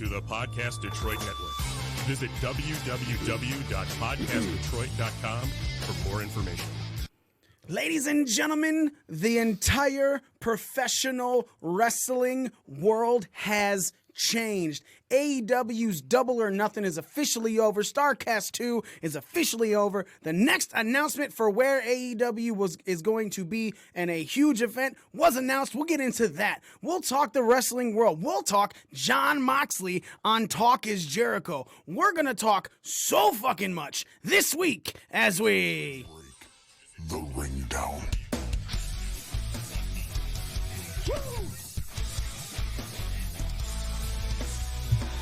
to the Podcast Detroit Network. Visit www.podcastdetroit.com for more information. Ladies and gentlemen, the entire professional wrestling world has changed. AEW's Double or Nothing is officially over. StarCast 2 is officially over. The next announcement for where AEW is going to be and a huge event was announced. We'll get into that. We'll talk the wrestling world. We'll talk Jon Moxley on Talk Is Jericho. We're going to talk so fucking much this week as we break the ring down.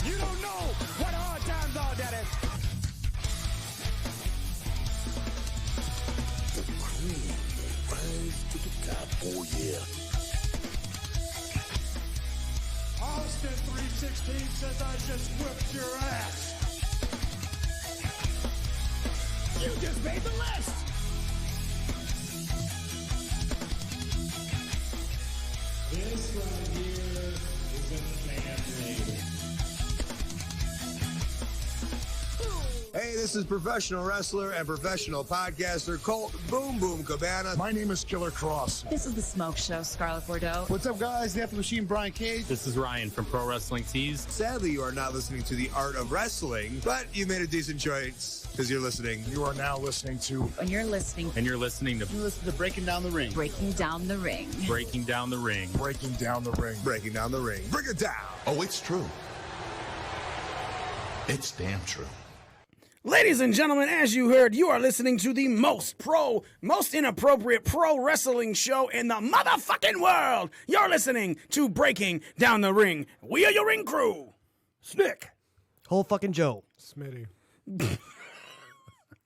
You don't know what hard times are, Daddy. The cream will rise to the top. Oh, yeah. Austin 316 says I just whipped your ass. You just made the list. This right here is a family. Hey, this is professional wrestler and professional podcaster Colt Boom Boom Cabana. My name is Killer Cross. This is The Smoke Show, Scarlett Bordeaux. What's up, guys? The After Machine, Brian Cage. This is Ryan from Pro Wrestling Tees. Sadly, you are not listening to The Art of Wrestling, but you made a decent choice because you're listening. You are now listening to... When you're listening... And you're listening to... You listen to Breaking Down the Ring. Breaking Down the Ring. Breaking Down the Ring. Breaking Down the Ring. Breaking Down the Ring. Break it down. Oh, it's true. It's damn true. Ladies and gentlemen, as you heard, you are listening to the most inappropriate pro wrestling show in the motherfucking world. You're listening to Breaking Down the Ring. We are your ring crew. Snick. Whole fucking Joe. Smitty.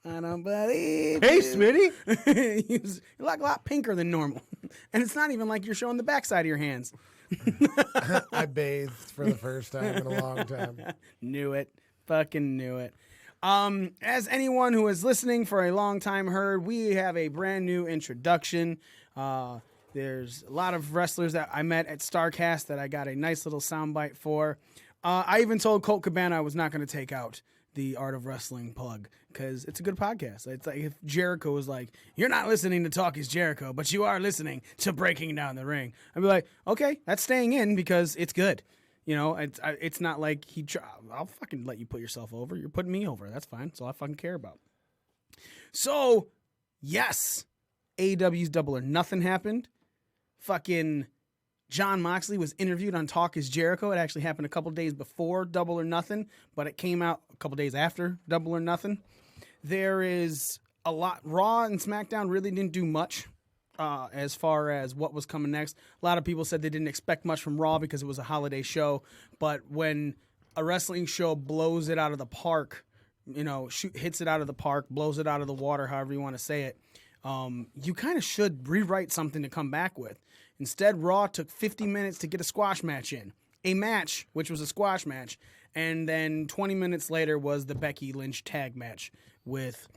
I don't believe Hey, you. Smitty. You look a lot pinker than normal. And it's not even like you're showing the backside of your hands. I bathed for the first time in a long time. Knew it. Fucking knew it. As anyone who is listening for a long time heard, we have a brand new introduction. There's a lot of wrestlers that I met at StarCast that I got a nice little soundbite for. I even told Colt Cabana I was not going to take out the Art of Wrestling plug because it's a good podcast. It's like if Jericho was like, you're not listening to Talk Is Jericho, but you are listening to Breaking Down the Ring. I'd be like, okay, that's staying in because it's good. You know, it's not like I'll fucking let you put yourself over. You're putting me over. That's fine. That's all I fucking care about. So, yes, AEW's Double or Nothing happened. Fucking Jon Moxley was interviewed on Talk Is Jericho. It actually happened a couple days before Double or Nothing, but it came out a couple days after Double or Nothing. There is a lot. Raw and SmackDown really didn't do much. As far as what was coming next. A lot of people said they didn't expect much from Raw because it was a holiday show. But when a wrestling show blows it out of the park, you know, hits it out of the park, blows it out of the water, however you want to say it, you kind of should rewrite something to come back with. Instead, Raw took 50 minutes to get a squash match in. A match, which was a squash match. And then 20 minutes later was the Becky Lynch tag match with...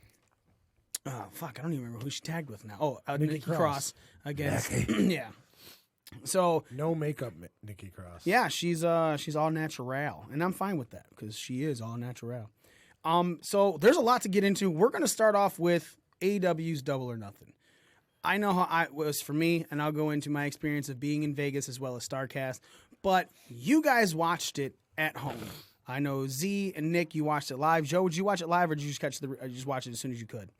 Oh, fuck, I don't even remember who she tagged with now. Oh, Nikki Cross against... yeah. So... No makeup, Nikki Cross. Yeah, she's all natural. And I'm fine with that because she is all natural. So there's a lot to get into. We're going to start off with AEW's Double or Nothing. I know how it was for me, and I'll go into my experience of being in Vegas as well as StarCast. But you guys watched it at home. I know Z and Nick, you watched it live. Joe, did you watch it live or did you just watch it as soon as you could?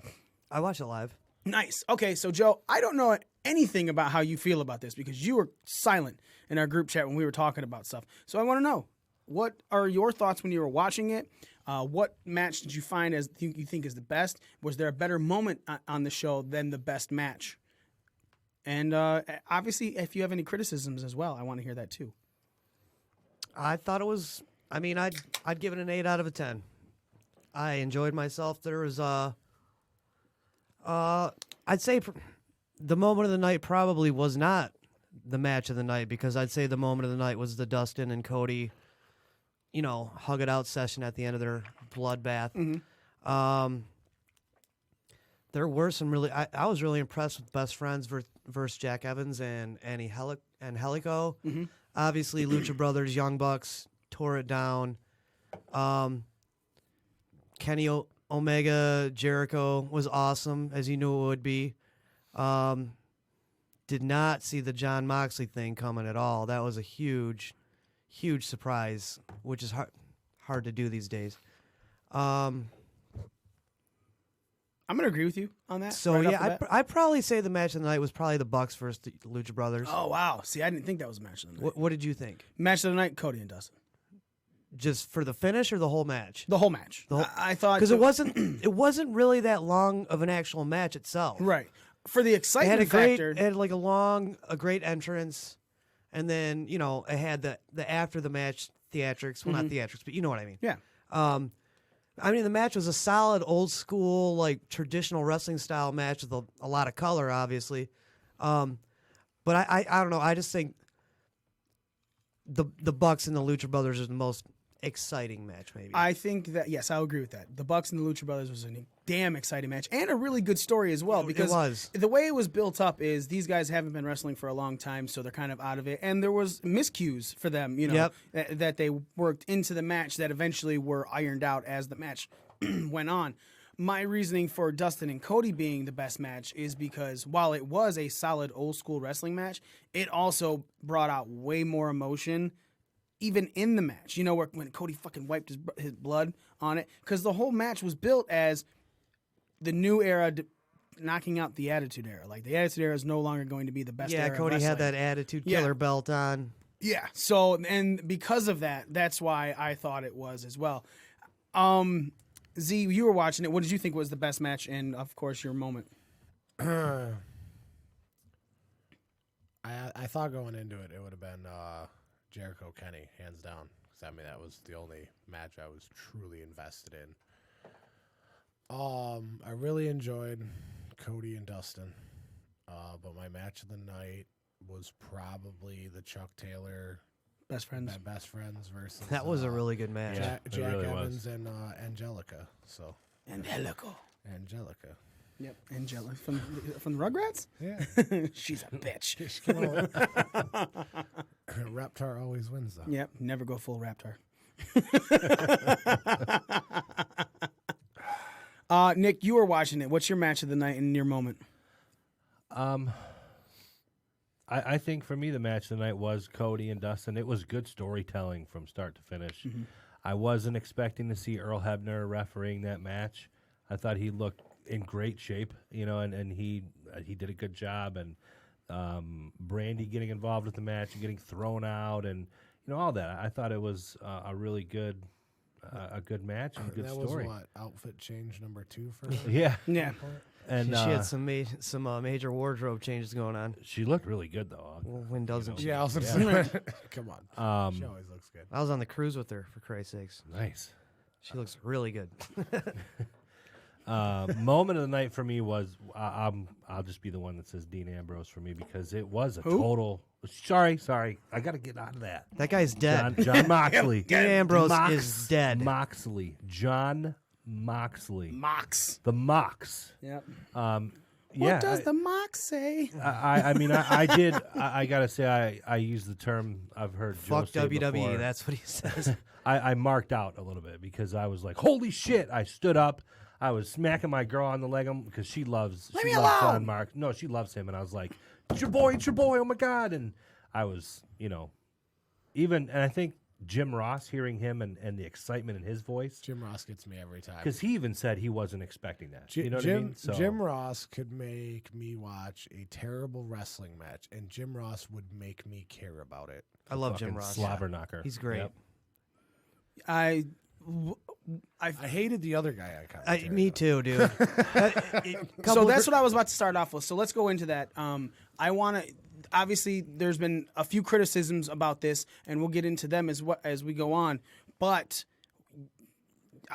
I watched it live. Nice. Okay, so Joe, I don't know anything about how you feel about this because you were silent in our group chat when we were talking about stuff. So I want to know, what are your thoughts when you were watching it? What match did you find as you think is the best? Was there a better moment on the show than the best match? And obviously, if you have any criticisms as well, I want to hear that too. I thought it was. I mean, I'd give it an 8 out of 10. I enjoyed myself. There was I'd say the moment of the night probably was not the match of the night because I'd say the moment of the night was the Dustin and Cody, you know, hug it out session at the end of their bloodbath. Mm-hmm. There were some really. I was really impressed with Best Friends versus Jack Evans and Angelico. Mm-hmm. Obviously, Lucha Brothers, Young Bucks, tore it down. Kenny Omega Jericho was awesome, as you knew it would be. Did not see the Jon Moxley thing coming at all. That was a huge surprise, which is hard to do these days. I'm gonna agree with you on that. So I'd probably say the match of the night was probably the Bucks versus the Lucha Brothers. Oh wow! See, I didn't think that was a match of the night. What did you think? Match of the night: Cody and Dustin. Just for the finish or the whole match? The whole match. I thought because it wasn't really that long of an actual match itself. Right. For the excitement factor, it had like a great entrance, and then it had the after the match theatrics. Well, not theatrics, but you know what I mean. Yeah. I mean, the match was a solid, old school, like traditional wrestling style match with a lot of color, obviously. But I don't know. I just think the Bucks and the Lucha Brothers is the most exciting match, maybe. I think that yes, I'll agree with that. The Bucks and the Lucha Brothers was a damn exciting match and a really good story as well, because the way it was built up is these guys haven't been wrestling for a long time, so they're kind of out of it, and there was miscues for them, that they worked into the match that eventually were ironed out as the match went on. My reasoning for Dustin and Cody being the best match is because while it was a solid old school wrestling match, it also brought out way more emotion even in the match, when Cody fucking wiped his blood on it, because the whole match was built as the new era knocking out the Attitude Era. Like, the Attitude Era is no longer going to be the best era of Cody wrestling. had that Attitude Killer belt on. Yeah, so, and because of that, that's why I thought it was as well. Z, you were watching it. What did you think was the best match and, of course, your moment? I thought going into it, it would have been Jericho Kenny, hands down. Because I mean, that was the only match I was truly invested in. I really enjoyed Cody and Dustin, but my match of the night was probably the Chuck Taylor Best Friends versus that was a really good match. Jack really Evans and Angelica. So Angelica. Yep, Angelica from the Rugrats. Yeah, she's a bitch. Reptar always wins though. Yep, never go full Reptar. Nick, you were watching it. What's your match of the night and your moment? I think for me the match of the night was Cody and Dustin. It was good storytelling from start to finish. Mm-hmm. I wasn't expecting to see Earl Hebner refereeing that match. I thought he looked in great shape, and he did a good job. And Brandy getting involved with the match and getting thrown out, and all that. I thought it was a really good match and a good story. That was what, outfit change number 2 for her? Yeah. And she had some major wardrobe changes going on. She looked really good though. Well, when doesn't she? Yeah, I was gonna say, come on. She always looks good. I was on the cruise with her, for Christ's sakes. Nice. She looks really good. Moment of the night for me was I'll just be the one that says Dean Ambrose for me, because it was a total. Sorry, I got to get out of that. That guy's dead. John Moxley. Dean Ambrose is dead. John Moxley. Mox. The Mox. Yep. What does the Mox say? I mean, I did. I gotta say, I used the term I've heard. Fuck Joe say WWE. Before. That's what he says. I marked out a little bit because I was like, "Holy shit!" I stood up. I was smacking my girl on the leg because she loves John Mark. No, she loves him, and I was like, "It's your boy! Oh my god!" And I was, and I think Jim Ross, hearing him and the excitement in his voice. Jim Ross gets me every time. Because he even said he wasn't expecting that. You know what I mean? So, Jim Ross could make me watch a terrible wrestling match, and Jim Ross would make me care about it. I love Jim Ross. Slobber knocker. He's great. Yep. I hated the other guy on commentary. Me too, dude. So that's what I was about to start off with. So let's go into that. I want to. Obviously, there's been a few criticisms about this, and we'll get into them as we go on. But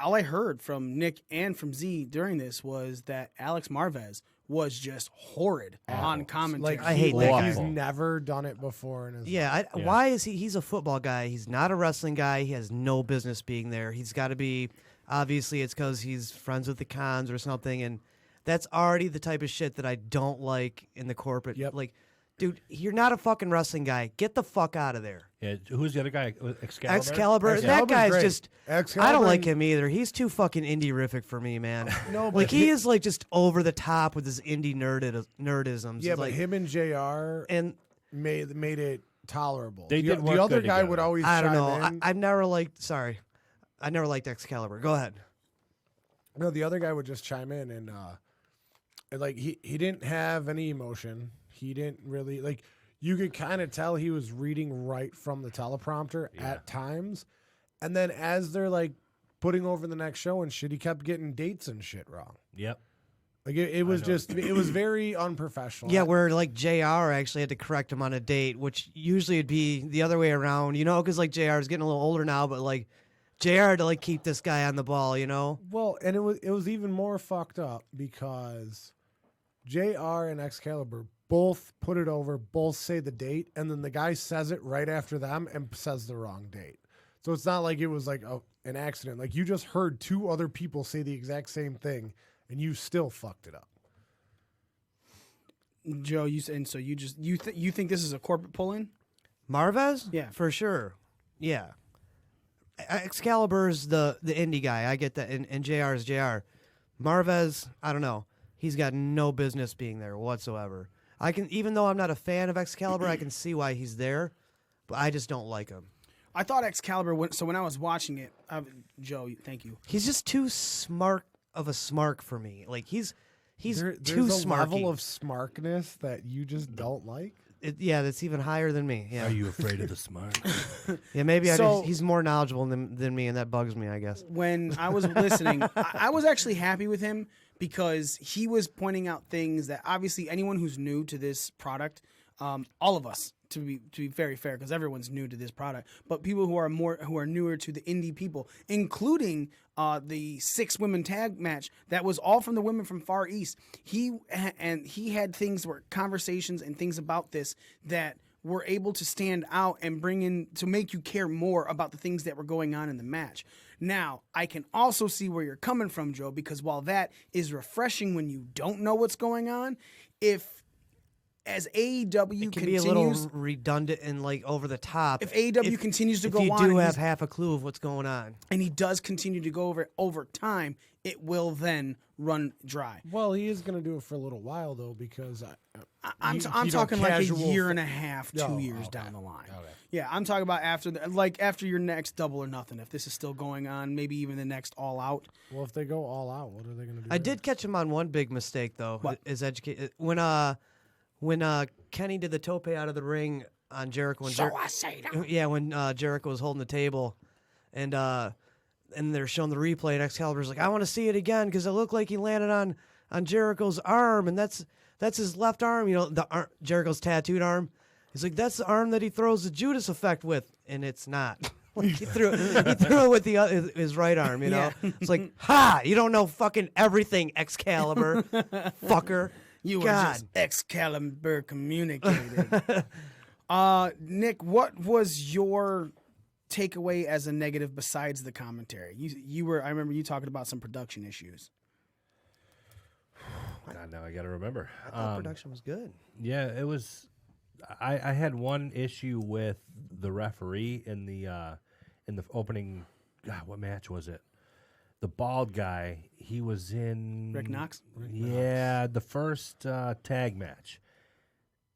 all I heard from Nick and from Z during this was that Alex Marvez was just horrid on commentary. I hate that guy. He's never done it before in his life. Why is he? He's a football guy. He's not a wrestling guy. He has no business being there. He's got to be. Obviously, it's because he's friends with the Khans or something, and that's already the type of shit that I don't like in the corporate. Yep. Like, Dude, you're not a fucking wrestling guy. Get the fuck out of there. Yeah, who's the other guy? Excalibur. Excalibur. That Excalibur's guy's great. just. Excalibur I don't like and- him either. He's too fucking indie-rific for me, man. No, but like he is like just over the top with his indie nerdisms. Yeah, It's but like, him and JR and made it tolerable. They did work the other good guy together. would always. I don't chime know. in. I've never liked. Sorry, I never liked Excalibur. Go ahead. No, the other guy would just chime in and like he didn't have any emotion. He didn't really like. You could kind of tell he was reading right from the teleprompter at times, and then as they're like putting over the next show and shit, he kept getting dates and shit wrong. Yep. Like it was just it was very unprofessional. Yeah, where like JR actually had to correct him on a date, which usually it'd be the other way around, you know, because like JR is getting a little older now, but like JR had to like keep this guy on the ball, you know. Well, and it was even more fucked up because JR and Excalibur both put it over, both say the date, and then the guy says it right after them and says the wrong date. So it's not like it was like an accident. Like you just heard two other people say the exact same thing, and you still fucked it up. Joe, you think this is a corporate pull-in? Marvez? Yeah. For sure. Yeah. Excalibur's the indie guy. I get that. And JR is JR. Marvez, I don't know. He's got no business being there whatsoever. Even though I'm not a fan of Excalibur, I can see why he's there, but I just don't like him. I thought Excalibur when I was watching it, Joe, thank you. He's just too smart of a smark for me. Like he's There's too a smarky. level of smarkness that you just don't like. That's even higher than me. Yeah. Are you afraid of the smart? Yeah, maybe So- he's more knowledgeable than me, and that bugs me, I guess. When I was listening, I was actually happy with him because he was pointing out things that obviously anyone who's new to this product, all of us, to be very fair, because everyone's new to this product, but people who are newer to the indie people, including the 6 women tag match that was all from the women from Far East. He had conversations and things about this that were able to stand out and bring in to make you care more about the things that were going on in the match. Now, I can also see where you're coming from, Joe, because while that is refreshing when you don't know what's going on, as AEW It can continues, be a little redundant and like over the top. If AEW continues to go on, if you and do he's- have half a clue of what's going on, and he does continue to go over time, it will then run dry. Well, he is going to do it for a little while though, because I'm talking like a year and a half, 2 years down the line. Okay. Yeah, I'm talking about after your next Double or Nothing. If this is still going on, maybe even the next All Out. Well, if they go all out, what are they going to do? I did catch him on one big mistake though. What? Is educate when Kenny did the tope out of the ring on Jericho. I say that. Yeah, when Jericho was holding the table, and they're showing the replay, and Excalibur's like, I want to see it again because it looked like he landed on Jericho's arm, and that's his left arm. You know, Jericho's tattooed arm. He's like, that's the arm that he throws the Judas effect with, and it's not. Like he threw it with his right arm. You know, It's like, ha! You don't know fucking everything, Excalibur, fucker. You were God. just Excalibur communicated. Nick, what was your takeaway as a negative besides the commentary? I remember you talking about some production issues. God, now I got to remember. I thought production was good. Yeah, it was. I had one issue with the referee in the opening. God, what match was it? The bald guy. He was in Rick Knox? Yeah, the first tag match.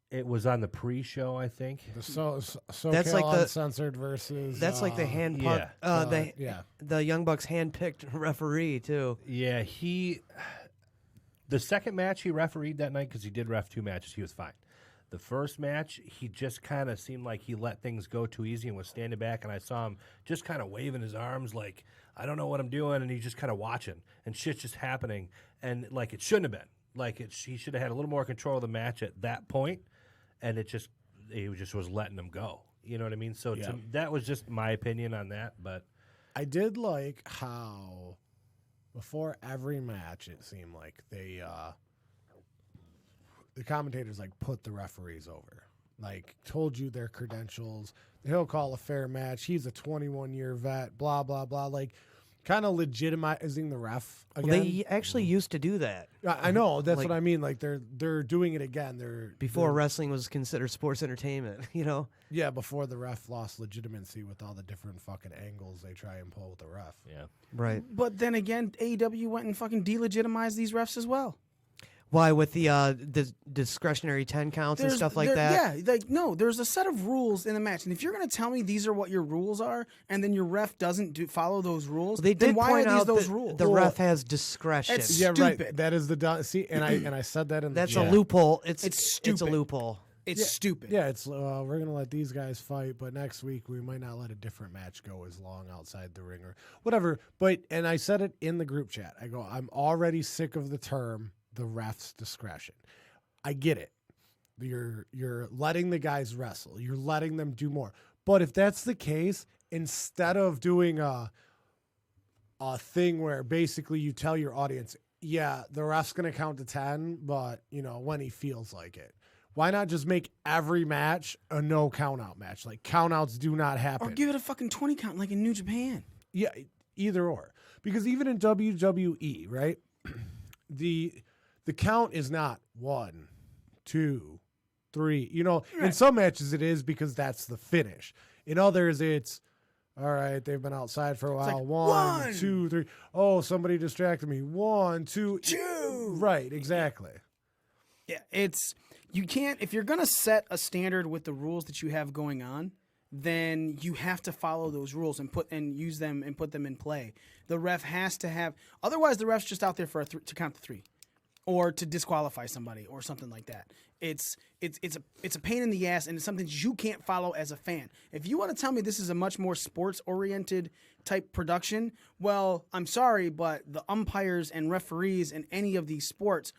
It was on the pre-show, I think. The SoCal That's like the- Uncensored versus. That's like the hand yeah. the Young Bucks hand-picked referee too. Yeah, the second match he refereed that night, because he did ref 2 matches, he was fine. The first match, he just kind of seemed like he let things go too easy and was standing back, and I saw him just kind of waving his arms like, I don't know what I'm doing, and he's just kind of watching, and shit's just happening, and like it shouldn't have been. Like he should have had a little more control of the match at that point, and he just was letting him go. You know what I mean? So that was just my opinion on that, but I did like how before every match it seemed like the commentators like put the referees over, like told you their credentials. He'll call a fair match. He's a 21-year vet. Blah blah blah. Like kind of legitimizing the ref again. Well, they actually used to do that. I know. That's Like- what I mean. Like they're doing it again. Before wrestling was considered sports entertainment, you know? Yeah, before the ref lost legitimacy with all the different fucking angles they try and pull with the ref. Yeah. Right. But then again, AEW went and fucking delegitimized these refs as well. Why, with the discretionary 10 counts and stuff like that? Yeah, like no, there's a set of rules in the match, and if you're going to tell me these are what your rules are, and then your ref doesn't follow those rules, They then did why point are these out those that rules? the ref has discretion. It's Yeah, right. stupid. That is the see, and I said that in That's the a loophole. It's stupid. It's a loophole. It's stupid. Yeah, it's we're gonna let these guys fight, but next week we might not let a different match go as long outside the ring or whatever. But and I said it in the group chat. I go, I'm already sick of the term the ref's discretion. I get it. You're letting the guys wrestle. You're letting them do more. But if that's the case, instead of doing a thing where basically you tell your audience, yeah, the ref's gonna count to 10, but when he feels like it. Why not just make every match a no count out match? Like count outs do not happen. Or give it a fucking 20 count like in New Japan. Yeah, either or. Because even in WWE, right? The count is not 1, 2, 3. In some matches it is because that's the finish. In others, it's all right. They've been outside for a while. like, 1, 2, 3. Oh, somebody distracted me. 1, 2, 2. Right, exactly. Yeah, you can't, if you're going to set a standard with the rules that you have going on, then you have to follow those rules and use them and put them in play. The ref has to have, otherwise the ref's just out there for to count to 3 or to disqualify somebody or something like that. It's a pain in the ass, and it's something you can't follow as a fan. If you want to tell me this is a much more sports oriented type production, well, I'm sorry, but the umpires and referees in any of these sports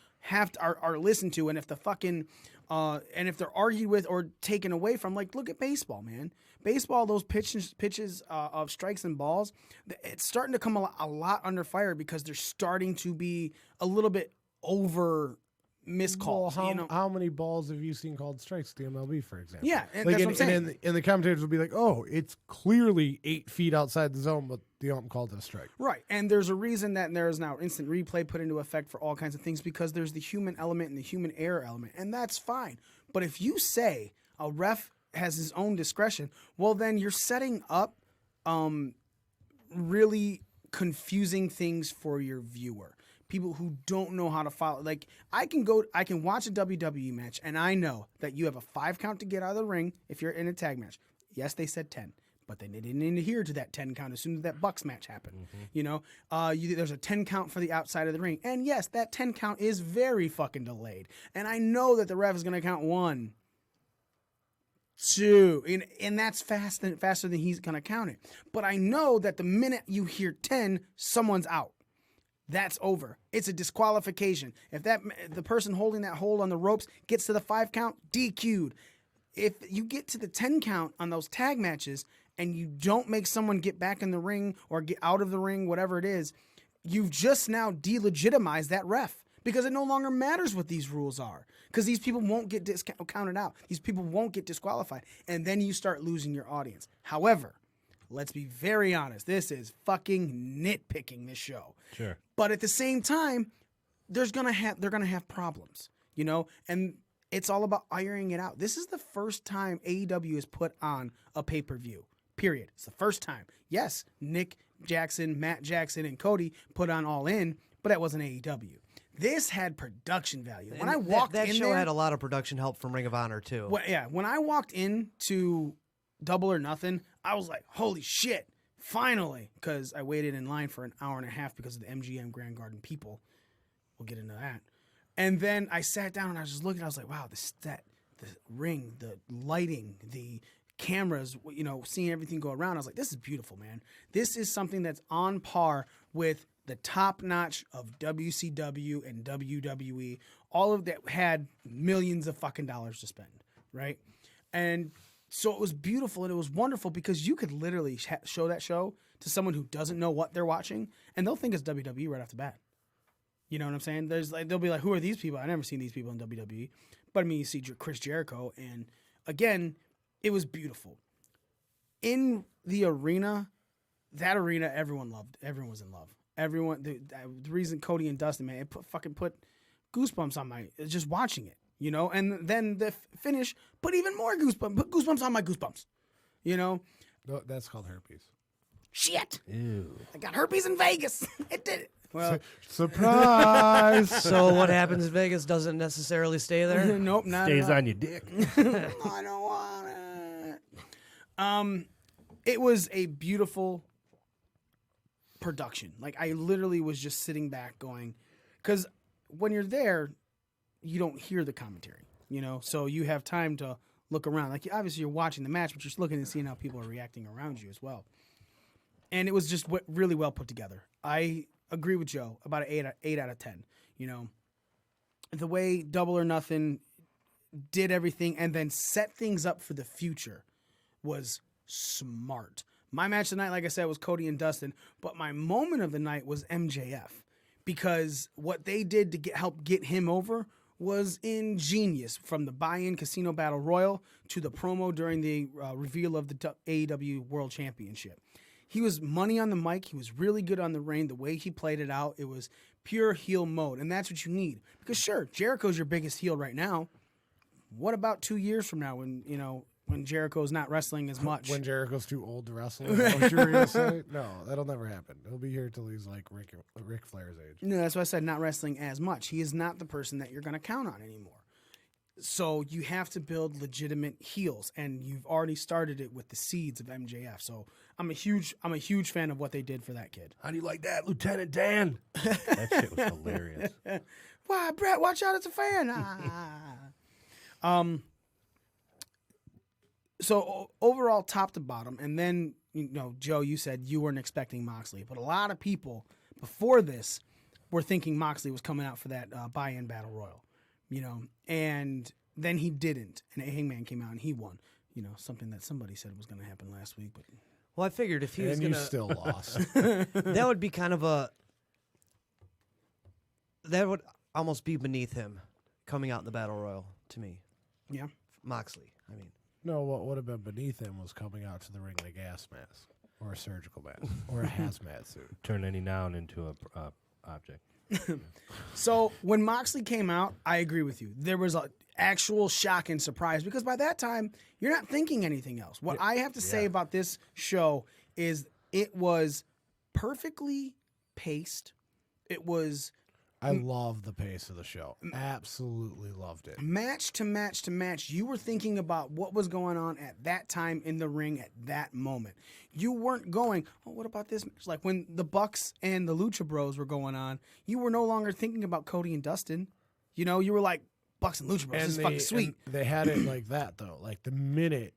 are listened to, and if the fucking and if they're argued with or taken away from, like, look at baseball, man. Baseball, those pitches of strikes and balls, it's starting to come a lot under fire because they're starting to be a little bit over miscalls. Well, how many balls have you seen called strikes to the MLB, for example? Yeah, and that's what I'm saying. And the commentators will be like, oh, it's clearly 8 feet outside the zone, but the ump called it a strike. Right, and there's a reason that there is now instant replay put into effect for all kinds of things, because there's the human element and the human error element, and that's fine. But if you say a ref has his own discretion, well, then you're setting up really confusing things for your viewer. People who don't know how to follow. Like, I can watch a WWE match, and I know that you have a 5 count to get out of the ring if you're in a tag match. Yes, they said 10, but they didn't adhere to that 10 count as soon as that Bucks match happened. There's a 10 count for the outside of the ring. And yes, that 10 count is very fucking delayed. And I know that the ref is going to count 1, 2, and that's faster than he's going to count it. But I know that the minute you hear 10, someone's out. That's over. It's a disqualification. If the person holding that hold on the ropes gets to the 5 count, DQ'd. If you get to the 10 count on those tag matches and you don't make someone get back in the ring or get out of the ring, whatever it is, you've just now delegitimized that ref, because it no longer matters what these rules are, because these people won't get counted out. These people won't get disqualified, and then you start losing your audience. However, let's be very honest. This is fucking nitpicking, this show. Sure. But at the same time, they're gonna have problems, and it's all about ironing it out. This is the first time AEW has put on a pay-per-view. Period. It's the first time. Yes, Nick Jackson, Matt Jackson, and Cody put on All In, but that wasn't AEW. This had production value. When I walked that in show there, had a lot of production help from Ring of Honor too. When I walked into Double or Nothing, I was like, holy shit, finally, because I waited in line for an hour and a half because of the MGM Grand Garden people. We'll get into that. And then I sat down and I was just looking. I was like, wow, the ring, the lighting, the cameras, seeing everything go around. I was like, this is beautiful, man. This is something that's on par with the top notch of WCW and WWE. All of that had millions of fucking dollars to spend, right? And so it was beautiful and it was wonderful, because you could literally show that show to someone who doesn't know what they're watching, and they'll think it's WWE right off the bat. You know what I'm saying? They'll be like, who are these people? I've never seen these people in WWE. But I mean, you see Chris Jericho, and again, it was beautiful. In the arena, that arena, everyone loved. Everyone was in love. Everyone. The reason Cody and Dustin, man, it put goosebumps on my just watching it, you know. And then the finish put even more goosebumps. Put goosebumps on my goosebumps, you know. No, that's called herpes. Shit. Ew. I got herpes in Vegas. It did it. Well, Surprise! So what happens in Vegas doesn't necessarily stay there? nope, not Stays at all. on your dick. I don't want it. It was a beautiful production. Like, I literally was just sitting back going, because when you're there, you don't hear the commentary, you know, so you have time to look around. Like, obviously you're watching the match, but you're looking and seeing how people are reacting around you as well. And it was just really well put together. I agree with Joe about an 8 out of 10. You know, the way Double or Nothing did everything and then set things up for the future was smart. My match tonight, like I said, was Cody and Dustin, but my moment of the night was MJF, because what they did to help get him over was ingenious. From the buy-in Casino Battle Royal to the promo during the reveal of the AEW World Championship. He was money on the mic. He was really good on the ring. The way he played it out, it was pure heel mode, and that's what you need. Because sure, Jericho's your biggest heel right now. What about 2 years from now when, you know, when Jericho's not wrestling as much? When Jericho's too old to wrestle? Is that what you were going to say? No, that'll never happen. He'll be here till he's like Ric Flair's age. No, that's why I said not wrestling as much. He is not the person that you're going to count on anymore. So you have to build legitimate heels, and you've already started it with the seeds of MJF. So I'm a huge fan of what they did for that kid. How do you like that, Lieutenant Dan? That shit was hilarious. Why, Brett? Watch out! It's a fan. So overall, top to bottom, and then, you know, Joe, you said you weren't expecting Moxley, but a lot of people before this were thinking Moxley was coming out for that buy-in battle royal, you know, and then he didn't, and Hangman came out and he won, you know, something that somebody said was going to happen last week, but Well, I figured if he was And going you still lost. that would be kind of that would almost be beneath him coming out in the battle royal to me. yeah. Moxley, I mean. No, what would have been beneath him was coming out to the ring in a gas mask or a surgical mask or a hazmat suit. Turn any noun into a object. So when Moxley came out, I agree with you. There was an actual shock and surprise, because by that time, you're not thinking anything else. What I have to say about this show is it was perfectly paced. It was I love the pace of the show. Absolutely loved it. match to match to match. You were thinking about what was going on at that time in the ring at that moment. You weren't going, oh, what about this match? Like when the Bucks and the Lucha Bros were going on, you were no longer thinking about Cody and Dustin. You know, you were like, Bucks and Lucha Bros, this is fucking sweet. They had it like that, though. Like the minute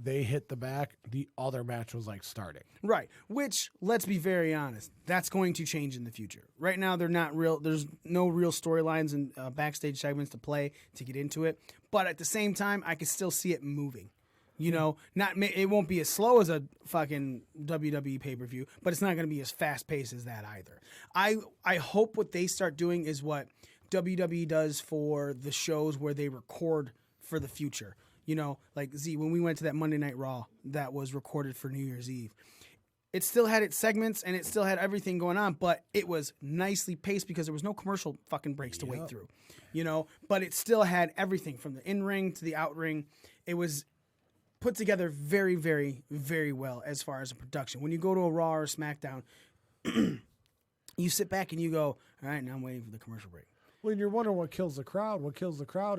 they hit the back, the other match was like starting. Right, which, let's be very honest, that's going to change in the future. Right now, they're not real. There's no real storylines and backstage segments to play to get into it. But at the same time, I can still see it moving. You know, it won't be as slow as a fucking WWE pay-per-view, but it's not going to be as fast-paced as that either. I hope what they start doing is what WWE does for the shows where they record for the future. You know, like Z, when we went to that Monday Night Raw that was recorded for New Year's Eve, it still had its segments and it still had everything going on, but it was nicely paced because there was no commercial fucking breaks to wait through, you know, but it still had everything from the in-ring to the out-ring. It was put together very, very, very well as far as a production. When you go to a Raw or a SmackDown, you sit back and you go, all right, now I'm waiting for the commercial break. When you're wondering what kills the crowd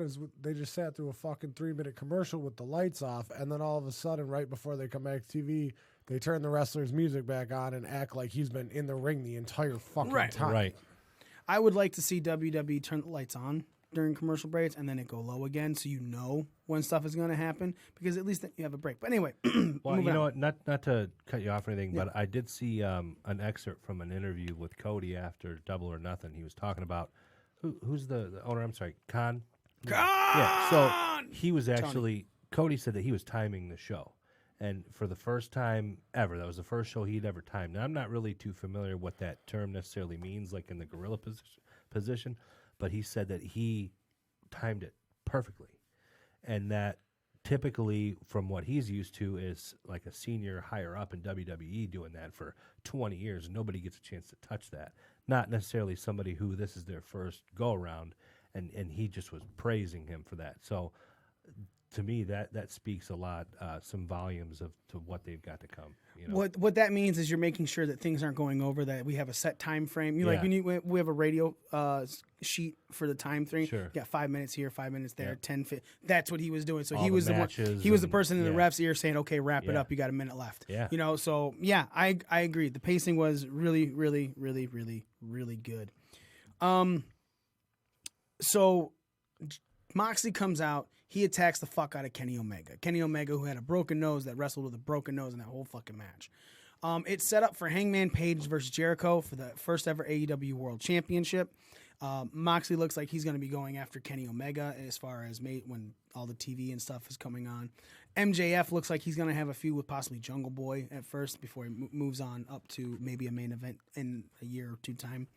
is they just sat through a fucking 3-minute commercial with the lights off, and then all of a sudden, right before they come back to TV, they turn the wrestler's music back on and act like he's been in the ring the entire fucking time. Right. I would like to see WWE turn the lights on during commercial breaks and then it go low again, so you know when stuff is going to happen, because at least you have a break. But anyway, well, you know what? Not to cut you off or anything, but I did see an excerpt from an interview with Cody after Double or Nothing. He was talking about who's the owner. I'm sorry, Khan. Yeah. So he was actually Cody said that he was timing the show, and for the first time ever, that was the first show he'd ever timed. Now, I'm not really too familiar what that term necessarily means, like in the gorilla position, but he said that he timed it perfectly, and that typically, from what he's used to, is like a senior higher up in WWE doing that for 20 years. Nobody gets a chance to touch that. Not necessarily somebody who this is their first go around, and he just was praising him for that. So to me, that speaks a lot, some volumes to what they've got to come. You know? What that means is you're making sure that things aren't going over, that we have a set time frame. Like we have a radio sheet for the time frame. Sure. You got 5 minutes here, 5 minutes there, 10. That's what he was doing. So All he the was the one. matches He was the and- person in the yeah. ref's ear saying, "Okay, wrap it Yeah. up. You got a minute left." Yeah. You know. So yeah, I agree. The pacing was really, really, really, really, really good. So Moxley comes out. He attacks the fuck out of Kenny Omega. Kenny Omega, who had a broken nose, that wrestled with a broken nose in that whole fucking match. It's set up for Hangman Page versus Jericho for the first ever AEW World Championship. Moxley looks like he's going to be going after Kenny Omega as far as when all the TV and stuff is coming on. MJF looks like he's going to have a feud with possibly Jungle Boy at first before he moves on up to maybe a main event in a year or two time.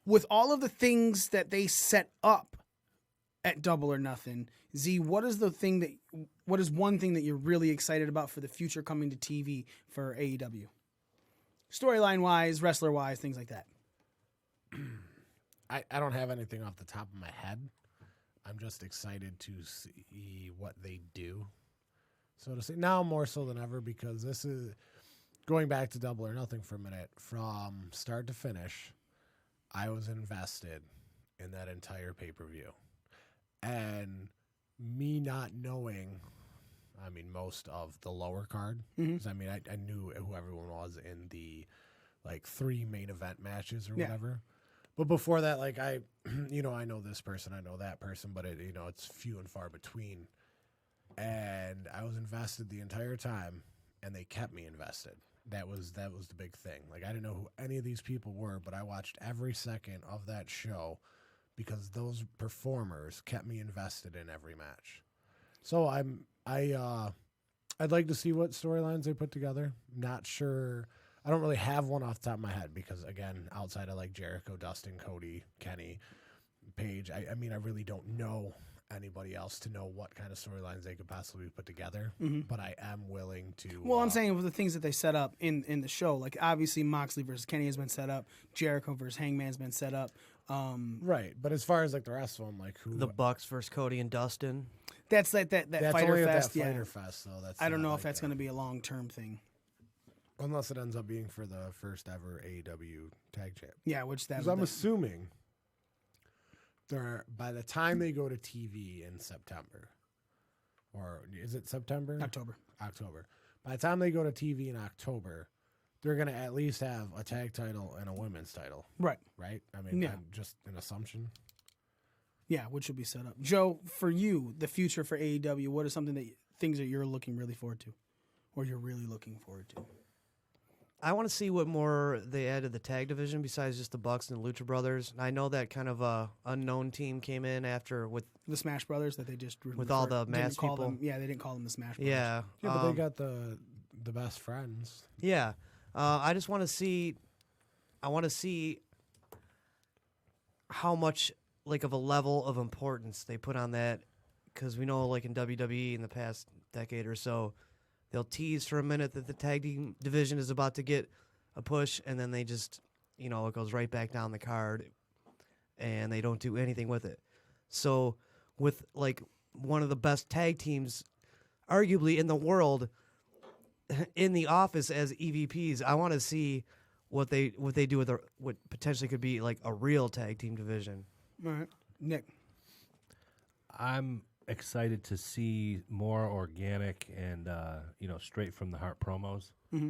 With all of the things that they set up at Double or Nothing, Z, what is one thing that you're really excited about for the future coming to TV for AEW? Storyline wise, wrestler wise, things like that. I don't have anything off the top of my head. I'm just excited to see what they do, so to say. Now more so than ever, because this is going back to Double or Nothing for a minute. From start to finish, I was invested in that entire pay-per-view. And me not knowing, most of the lower card, because I knew who everyone was in the 3 main event matches or whatever. But before that, I know this person, I know that person, but it's few and far between. And I was invested the entire time, and they kept me invested. That was the big thing. I didn't know who any of these people were, but I watched every second of that show, because those performers kept me invested in every match. So I'd like to see what storylines they put together. Not sure. I don't really have one off the top of my head because, again, outside of Jericho, Dustin, Cody, Kenny, Page, I really don't know anybody else to know what kind of storylines they could possibly put together. But I am willing to. Well, I'm saying with the things that they set up in the show, obviously Moxley versus Kenny has been set up, Jericho versus Hangman's been set up. Right, but as far as the rest of them, who The Bucks versus Cody and Dustin. That's that that's Fighter only at Fest. that Yeah, Fighter Fest, so that's. I don't not know if that's going to be a long term thing. Unless it ends up being for the first ever AEW Tag Champ. Yeah, which that. Because I'm assuming by the time they go to TV in September, or is it September? October. By the time they go to TV in October, they're going to at least have a tag title and a women's title. Right. Right? Yeah. Just an assumption. Yeah, which will be set up. Joe, for you, the future for AEW, what is things that you're looking really forward to, or you're really looking forward to? I want to see what more they add to the tag division besides just the Bucks and the Lucha Brothers. I know that kind of unknown team came in after with the Smash Brothers that they just with all the mask people. They didn't call them the Smash Brothers. Yeah, but they got the best friends. Yeah, I just want to see. I want to see how much of a level of importance they put on that, because we know in WWE in the past decade or so, they'll tease for a minute that the tag team division is about to get a push, and then they just, it goes right back down the card, and they don't do anything with it. So with one of the best tag teams, arguably in the world, in the office as EVPs, I want to see what they do with what potentially could be a real tag team division. All right, Nick. I'm excited to see more organic and straight from the heart promos. Mm-hmm.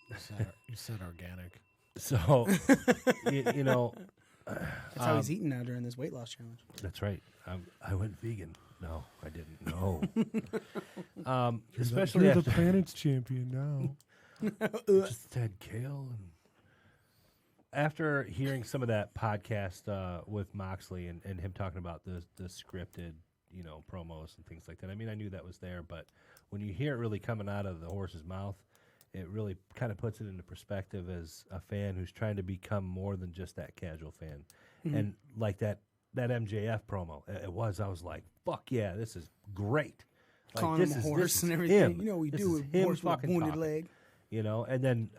You said organic. So that's how he's eating now during this weight loss challenge. That's right. I went vegan. No, I didn't. No. Especially you're after the planet's champion now. just had kale and. After hearing some of that podcast with Moxley and him talking about the scripted, promos and things like that, I knew that was there, but when you hear it really coming out of the horse's mouth, it really kind of puts it into perspective as a fan who's trying to become more than just that casual fan. Mm-hmm. And that MJF promo, I was like, fuck yeah, this is great. Calling him a horse and everything. You know what we do with horse with a wounded leg. You know, and then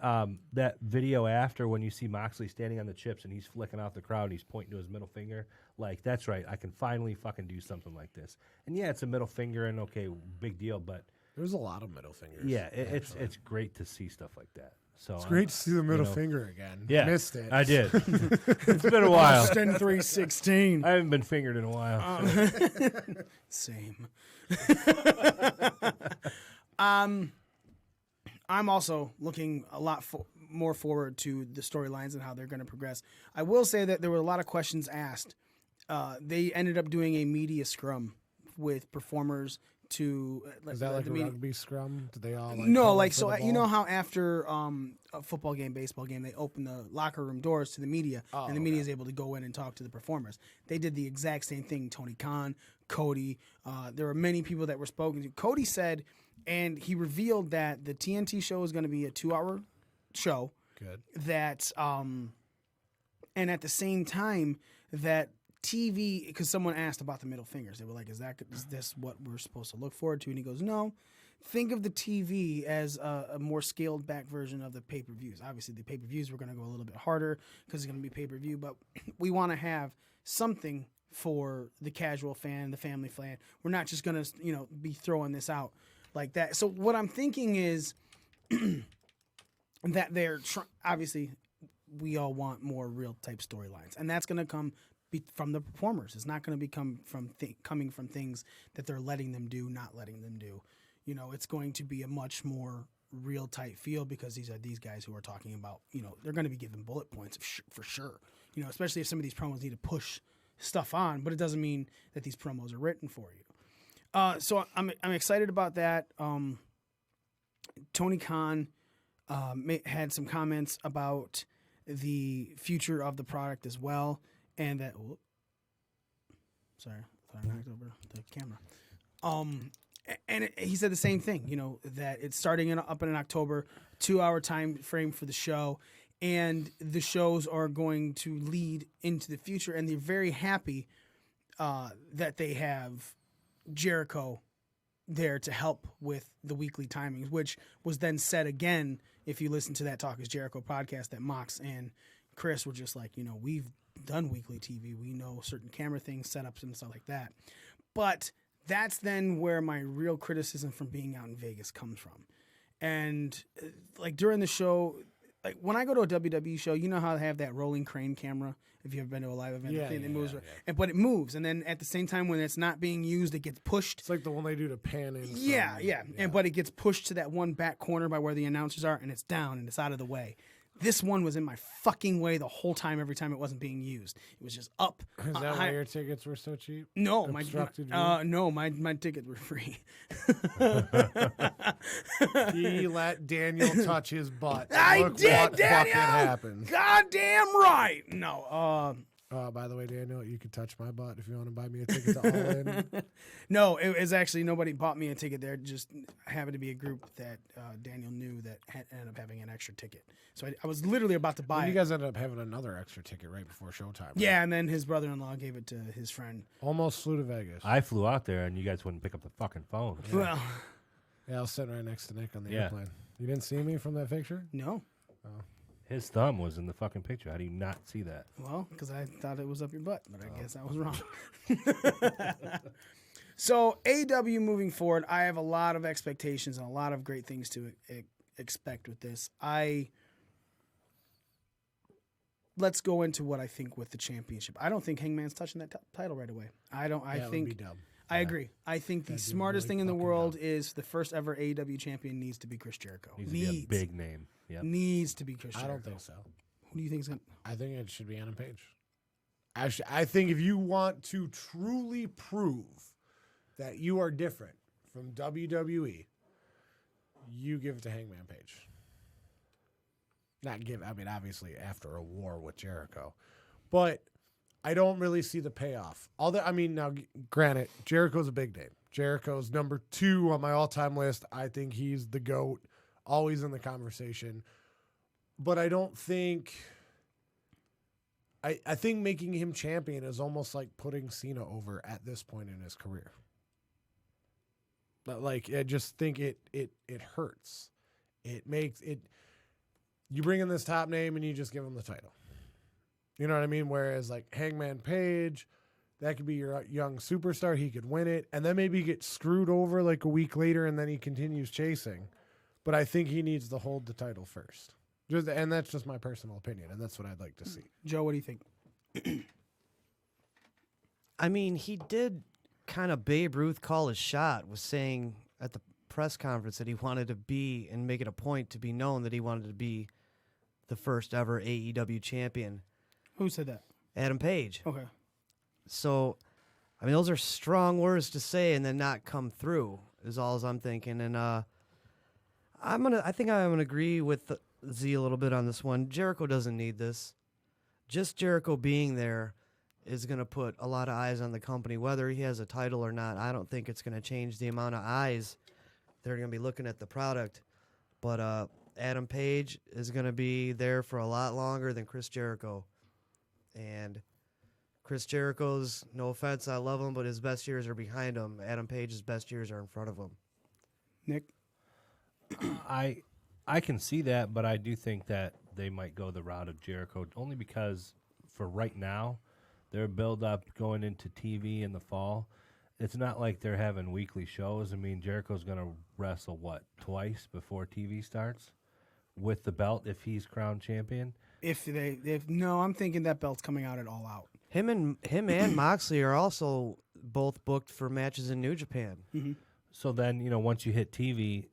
that video after when you see Moxley standing on the chips and he's flicking off the crowd and he's pointing to his middle finger, like, that's right, I can finally fucking do something like this. And yeah, it's a middle finger and okay, big deal, but there's a lot of middle fingers. Yeah, it's great to see stuff like that. So it's great to see the middle finger again. Yeah, missed it. I did. It's been a while. Austin 316. I haven't been fingered in a while. Same. I'm also looking a lot more forward to the storylines and how they're going to progress. I will say that there were a lot of questions asked. They ended up doing a media scrum with performers to is that like a rugby scrum? Do they all no, like so you know how after a football game, baseball game, they open the locker room doors to the media, and the media is able to go in and talk to the performers. They did the exact same thing. Tony Khan, Cody, there were many people that were spoken to. Cody said, and he revealed that the TNT show is going to be a 2-hour show. Good. That and at the same time that TV, because someone asked about the middle fingers. They were like, is this what we're supposed to look forward to? And he goes, no, think of the TV as a more scaled back version of the pay-per-views. Obviously, the pay-per-views, we're going to go a little bit harder because it's going to be pay-per-view, but we want to have something for the casual fan, the family fan. We're not just going to, be throwing this out like that. So what I'm thinking is that they're obviously we all want more real type storylines, and that's going to come from the performers. It's not going to become coming from things that they're letting them do, not letting them do. It's going to be a much more real type feel because these are these guys who are talking about, they're going to be given bullet points for sure. Especially if some of these promos need to push stuff on, but it doesn't mean that these promos are written for you. So I'm excited about that. Tony Khan had some comments about the future of the product as well. And that, sorry, I thought I knocked over the camera. And he said the same thing, that it's starting up in October, 2-hour time frame for the show, and the shows are going to lead into the future. And they're very happy that they have Jericho there to help with the weekly timings, which was then said again, if you listen to that Talk Is Jericho podcast, that Mox and Chris were just like, we've done weekly TV. We know certain camera things, setups, and stuff like that. But that's then where my real criticism from being out in Vegas comes from. And like during the show, like when I go to a WWE show, you know how they have that rolling crane camera. If you've ever been to a live event, the thing that moves, but it moves, and then at the same time when it's not being used, it gets pushed. It's like the one they do to pan in. Yeah. But it gets pushed to that one back corner by where the announcers are, and it's down and it's out of the way. This one was in my fucking way the whole time, every time it wasn't being used. It was just up. Is that why your tickets were so cheap? No, my tickets were free. He let Daniel touch his butt. I did, what Daniel! fucking happened. Goddamn right! No, by the way, Daniel, you can touch my butt if you want to buy me a ticket to All In. No, it was actually nobody bought me a ticket there. Just happened to be a group that Daniel knew that ended up having an extra ticket. So I was literally about to buy it. You guys ended up having another extra ticket right before showtime. Right? Yeah, and then his brother-in-law gave it to his friend. Almost flew to Vegas. I flew out there, and you guys wouldn't pick up the fucking phone. Yeah. Well, yeah, I was sitting right next to Nick on the airplane. You didn't see me from that picture? No. Oh. His thumb was in the fucking picture. How do you not see that? Well, because I thought it was up your butt, but I guess I was wrong. So, AEW moving forward, I have a lot of expectations and a lot of great things to expect with this. Let's go into what I think with the championship. I don't think Hangman's touching that title right away. I think. Would be dumb. I agree. I think the smartest thing in the world is the first ever AEW champion needs to be Chris Jericho. Needs to be a big name. Yep. Needs to be Chris Jericho. I don't think so. Who do you think is going to? I think it should be Adam Page. Actually, I think if you want to truly prove that you are different from WWE, you give it to Hangman Page. Obviously after a war with Jericho. But I don't really see the payoff. Now, granted, Jericho's a big name. Jericho's number 2 on my all-time list. I think he's the GOAT, always in the conversation. But I don't think... I think making him champion is almost like putting Cena over at this point in his career. But like, I just think it hurts. It makes it. You bring in this top name and you just give him the title. You know what I mean? Whereas like Hangman Page, that could be your young superstar. He could win it, and then maybe get screwed over like a week later, and then he continues chasing. But I think he needs to hold the title first. And that's just my personal opinion, and that's what I'd like to see. Joe, what do you think? I mean, he did kind of Babe Ruth call his shot, was saying at the press conference that he wanted to be and make it a point to be known that he wanted to be the first ever AEW champion. Who said that? Adam Page. Okay. So, I mean, those are strong words to say and then not come through is all I'm thinking. And I think I'm gonna agree with Z a little bit on this one. Jericho doesn't need this. Just Jericho being there is going to put a lot of eyes on the company, whether he has a title or not. I don't think it's going to change the amount of eyes that are going to be looking at the product. But Adam Page is going to be there for a lot longer than Chris Jericho. And Chris Jericho's, no offense, I love him, but his best years are behind him. Adam Page's best years are in front of him. Nick? I can see that, but I do think that they might go the route of Jericho, only because for right now, their build-up going into TV in the fall, it's not like they're having weekly shows. I mean, Jericho's going to wrestle, twice before TV starts with the belt if he's crowned champion? No, I'm thinking that belt's coming out at All Out. Him and Moxley are also both booked for matches in New Japan. Mm-hmm. So then, once you hit TV,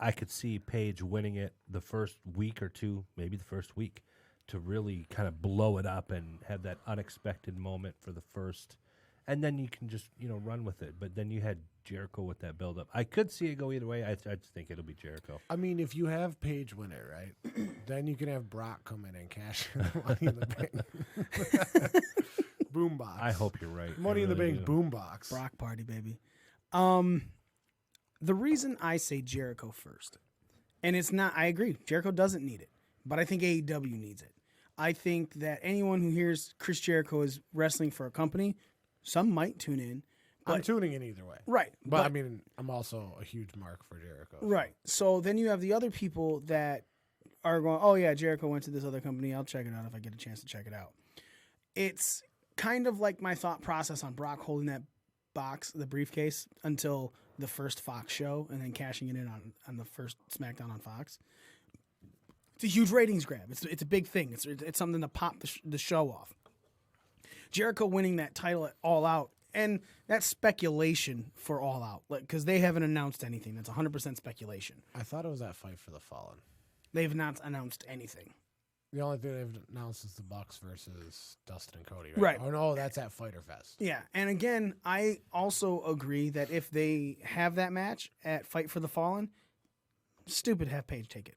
I could see Paige winning it the first week or two, maybe the first week, to really kind of blow it up and have that unexpected moment for the first. And then you can just, run with it. But then you had Jericho with that build-up. I could see it go either way. I just think it'll be Jericho. I mean, if you have Paige win it, right, then you can have Brock come in and cash in the Money in the Bank. Boombox. I hope you're right. Money in the Bank boombox. Brock party, baby. The reason I say Jericho first, and it's not, I agree, Jericho doesn't need it, but I think AEW needs it. I think that anyone who hears Chris Jericho is wrestling for a company, some might tune in. But, I'm tuning in either way. Right. But I mean, I'm also a huge mark for Jericho. Right. So then you have the other people that are going, oh, yeah, Jericho went to this other company. I'll check it out if I get a chance to check it out. It's kind of like my thought process on Brock holding that box, the briefcase, until the first Fox show and then cashing it in on the first SmackDown on Fox. It's a huge ratings grab. It's a big thing. It's something to pop the show off. Jericho winning that title at All Out, and that's speculation for All Out, because they haven't announced anything. That's 100% speculation. I thought it was that Fight for the Fallen. They've not announced anything. The only thing they've announced is the Bucks versus Dustin and Cody, Right. Oh, no, that's at Fyter Fest. Yeah, and again, I also agree that if they have that match at Fight for the Fallen, stupid have Paige take it.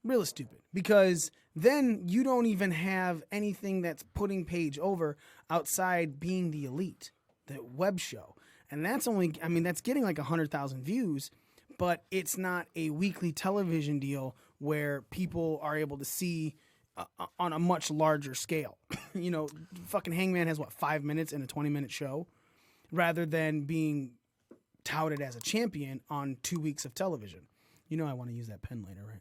Really stupid. Because then you don't even have anything that's putting Paige over outside being the Elite, the web show. And that's that's getting like 100,000 views, but it's not a weekly television deal where people are able to see on a much larger scale. Fucking Hangman has 5 minutes in a 20-minute show, rather than being touted as a champion on 2 weeks of television. I want to use that pen later, right?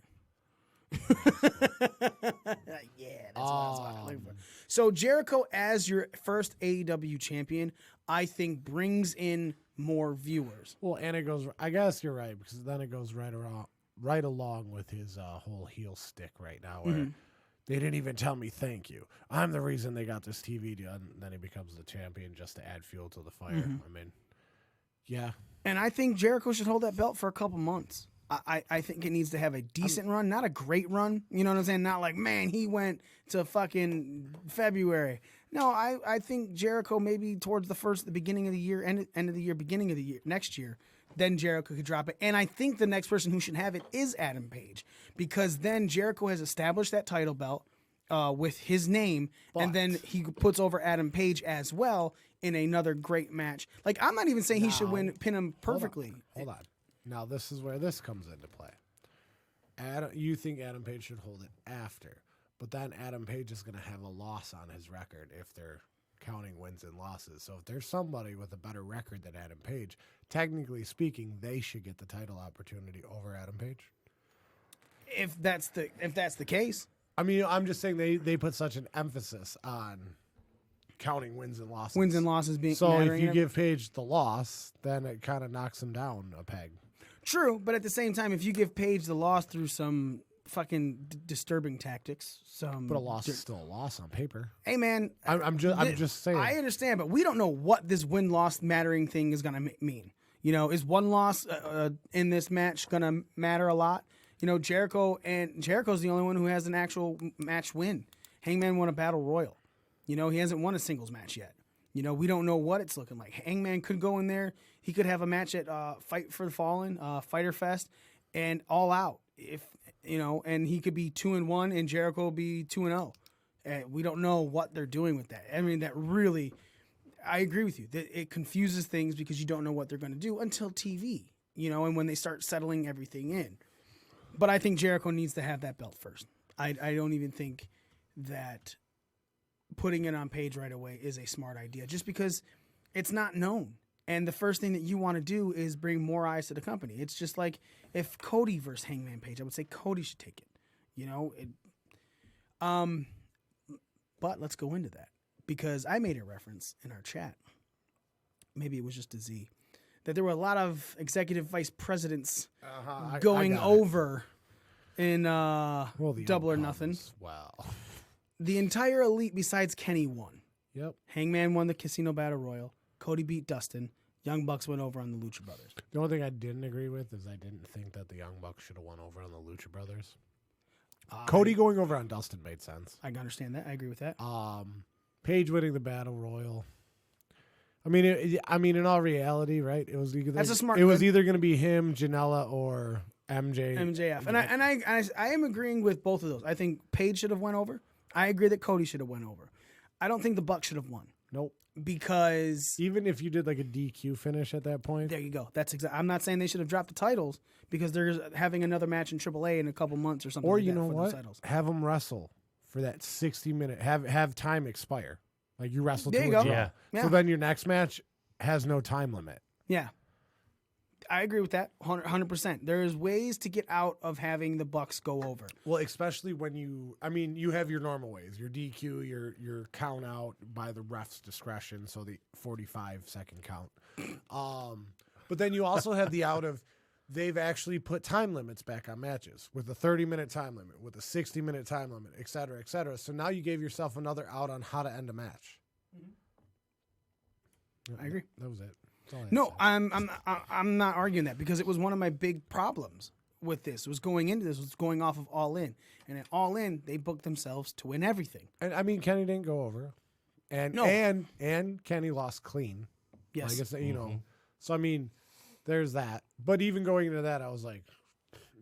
Yeah, that's what I was looking for. So Jericho as your first AEW champion, I think brings in more viewers. Well, and it goes, I guess you're right, because then it goes right along with his whole heel stick right now, where they didn't even tell me thank you. I'm the reason they got this TV deal, and then he becomes the champion just to add fuel to the fire. I mean, yeah. And I think Jericho should hold that belt for a couple months. I think it needs to have a decent run, not a great run. You know what I'm saying? Not like, man, he went to fucking February. No, I think Jericho maybe towards the beginning of the year, end of the year, beginning of the year, next year, then Jericho could drop it. And I think the next person who should have it is Adam Page, because then Jericho has established that title belt with his name, and then he puts over Adam Page as well in another great match. Like, I'm not even saying he should pin him perfectly. Hold on. Now, this is where this comes into play. You think Adam Page should hold it after, but then Adam Page is going to have a loss on his record if they're counting wins and losses. So if there's somebody with a better record than Adam Page, technically speaking, they should get the title opportunity over Adam Page. If that's the case. I mean, I'm just saying they put such an emphasis on counting wins and losses. Wins and losses being so. If mattering you and give Page the loss, then it kind of knocks him down a peg. True, but at the same time, if you give Page the loss through some fucking disturbing tactics, But a loss is still a loss on paper. Hey man, I'm just saying. I understand, but we don't know what this win-loss mattering thing is gonna mean. You know, is one loss in this match gonna matter a lot? You know, Jericho's the only one who has an actual match win. Hangman won a battle royal. You know, he hasn't won a singles match yet. You know, we don't know what it's looking like. Hangman could go in there. He could have a match at Fight for the Fallen, Fighter Fest, and All Out. If you know, and he could be 2-1, and Jericho will be 2-0. We don't know what they're doing with that. I mean, that really, I agree with you. That it confuses things because you don't know what they're going to do until TV. You know, and when they start settling everything in. But I think Jericho needs to have that belt first. I don't even think that putting it on Page right away is a smart idea, just because it's not known. And the first thing that you want to do is bring more eyes to the company. It's just like if Cody versus Hangman Page, I would say Cody should take it. You know, but let's go into that because I made a reference in our chat. Maybe it was just a Z. That there were a lot of executive vice presidents going over in Double or Nothing. Wow. The entire elite besides Kenny won. Yep. Hangman won the Casino Battle Royal. Cody beat Dustin. Young Bucks went over on the Lucha Brothers. The only thing I didn't agree with is I didn't think that the Young Bucks should have won over on the Lucha Brothers. Cody going over on Dustin made sense. I can understand that. I agree with that. Page winning the Battle Royal. I mean, in all reality, right? It was either That's a smart. It was either going to be him, Janela, or MJF. And I am agreeing with both of those. I think Page should have went over. I agree that Cody should have went over. I don't think the Bucks should have won. Nope. Because even if you did like a DQ finish at that point, there you go. That's exactly. I'm not saying they should have dropped the titles because they're having another match in AAA in a couple months or something. Or like you that know for what? those titles. Have them wrestle for that 60-minute. Have time expire. Like you wrestle There to you a go. draw. Yeah. So then your next match has no time limit. Yeah. I agree with that 100%. There's ways to get out of having the Bucks go over. Well, especially when you have your normal ways, your DQ, your count out by the ref's discretion, so the 45-second count. But then you also have the out of they've actually put time limits back on matches with a 30-minute time limit, with a 60-minute time limit, et cetera, et cetera. So now you gave yourself another out on how to end a match. I agree. That was it. No, I'm not arguing that because it was one of my big problems with this. It was going into this was going off of All In, and at All In they booked themselves to win everything. And I mean, Kenny didn't go over, and No. and Kenny lost clean. Yes, I guess you know. So I mean, there's that. But even going into that, I was like,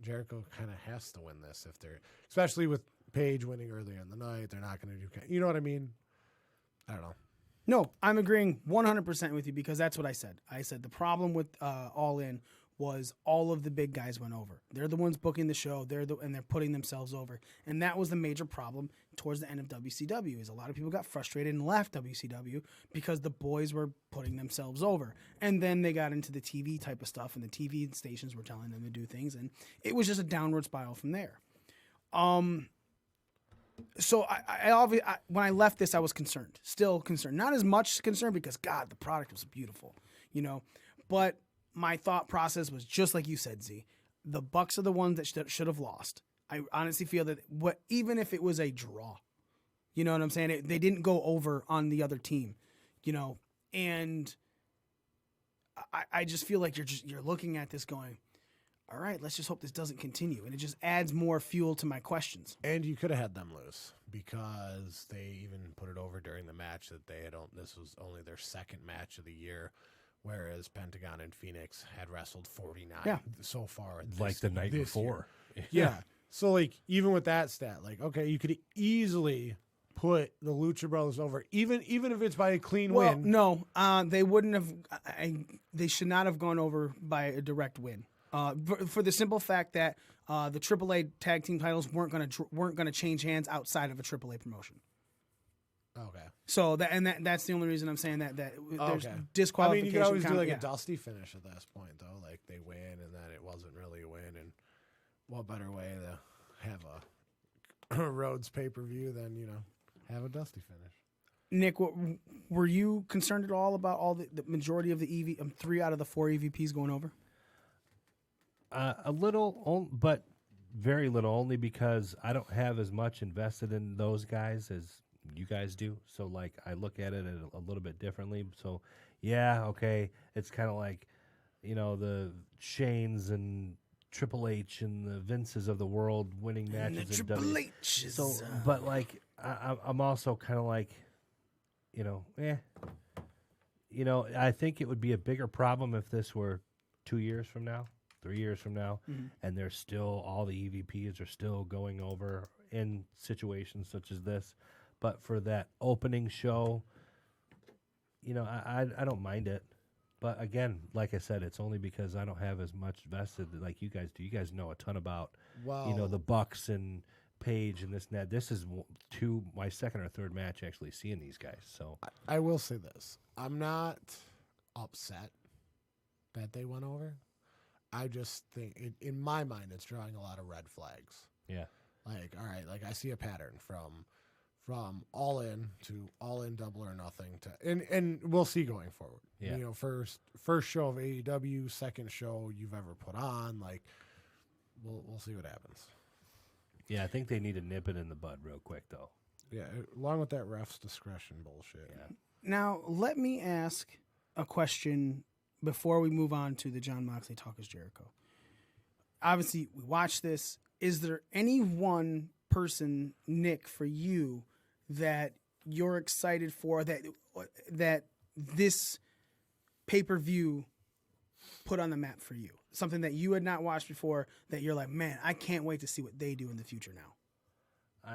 Jericho kind of has to win this if they're, especially with Page winning earlier in the night. They're not going to do. You know what I mean? I don't know. No, I'm agreeing 100% with you because that's what I said. I said the problem with All In was all of the big guys went over. They're the ones booking the show. And they're putting themselves over. And that was the major problem towards the end of WCW is a lot of people got frustrated and left WCW because the boys were putting themselves over. And then they got into the TV type of stuff and the TV stations were telling them to do things. And it was just a downward spiral from there. So I when I left this, I was concerned, still concerned, not as much concerned because God, the product was beautiful, you know, but my thought process was just like you said, Z, the Bucks are the ones that should have lost. I honestly feel that even if it was a draw, you know what I'm saying? They didn't go over on the other team, you know, and I just feel like you're looking at this going, all right, let's just hope this doesn't continue. And it just adds more fuel to my questions. And you could have had them lose because they even put it over during the match that this was only their second match of the year, whereas Pentagon and Phoenix had wrestled 49 so far. Like the night before. Yeah. So, like, even with that stat, like, okay, you could easily put the Lucha Brothers over, even if it's by a clean win. No, they wouldn't have. They should not have gone over by a direct win. For the simple fact that the AAA tag team titles weren't going to change hands outside of a AAA promotion. Okay. So that's the only reason I'm saying that there's Okay. disqualification. I mean, you could always do count- like yeah. a dusty finish at this point, though. Like they win, and then it wasn't really a win. And what better way to have a Rhodes pay-per-view than have a dusty finish? Nick, were you concerned at all about all the majority of the 3 out of the 4 EVPs going over? A little, but very little, only because I don't have as much invested in those guys as you guys do. So, like, I look at it a little bit differently. So, yeah, okay, it's kind of like, the Shanes and Triple H and the Vinces of the world winning matches. The Triple H. So, but, like, I'm also kind of like, I think it would be a bigger problem if this were 2 years from now, 3 years from now, and there's still all the EVPs are still going over in situations such as this. But for that opening show, I don't mind it. But again, like I said, it's only because I don't have as much vested like you guys do. You guys know a ton about, the Bucks and Page and this and that. This is my second or third match actually seeing these guys. So I will say this: I'm not upset that they went over. I just think, in my mind, it's drawing a lot of red flags. Yeah. Like, all right, like I see a pattern from All In to All In Double or Nothing to, and we'll see going forward. Yeah. First show of AEW, second show you've ever put on. Like, we'll see what happens. Yeah, I think they need to nip it in the bud real quick, though. Yeah, along with that ref's discretion bullshit. Yeah. Now, let me ask a question before we move on to the Jon Moxley Talk Is Jericho. Obviously, we watched this. Is there any one person, Nick, for you that you're excited for that this pay-per-view put on the map for you? Something that you had not watched before that you're like, man, I can't wait to see what they do in the future now.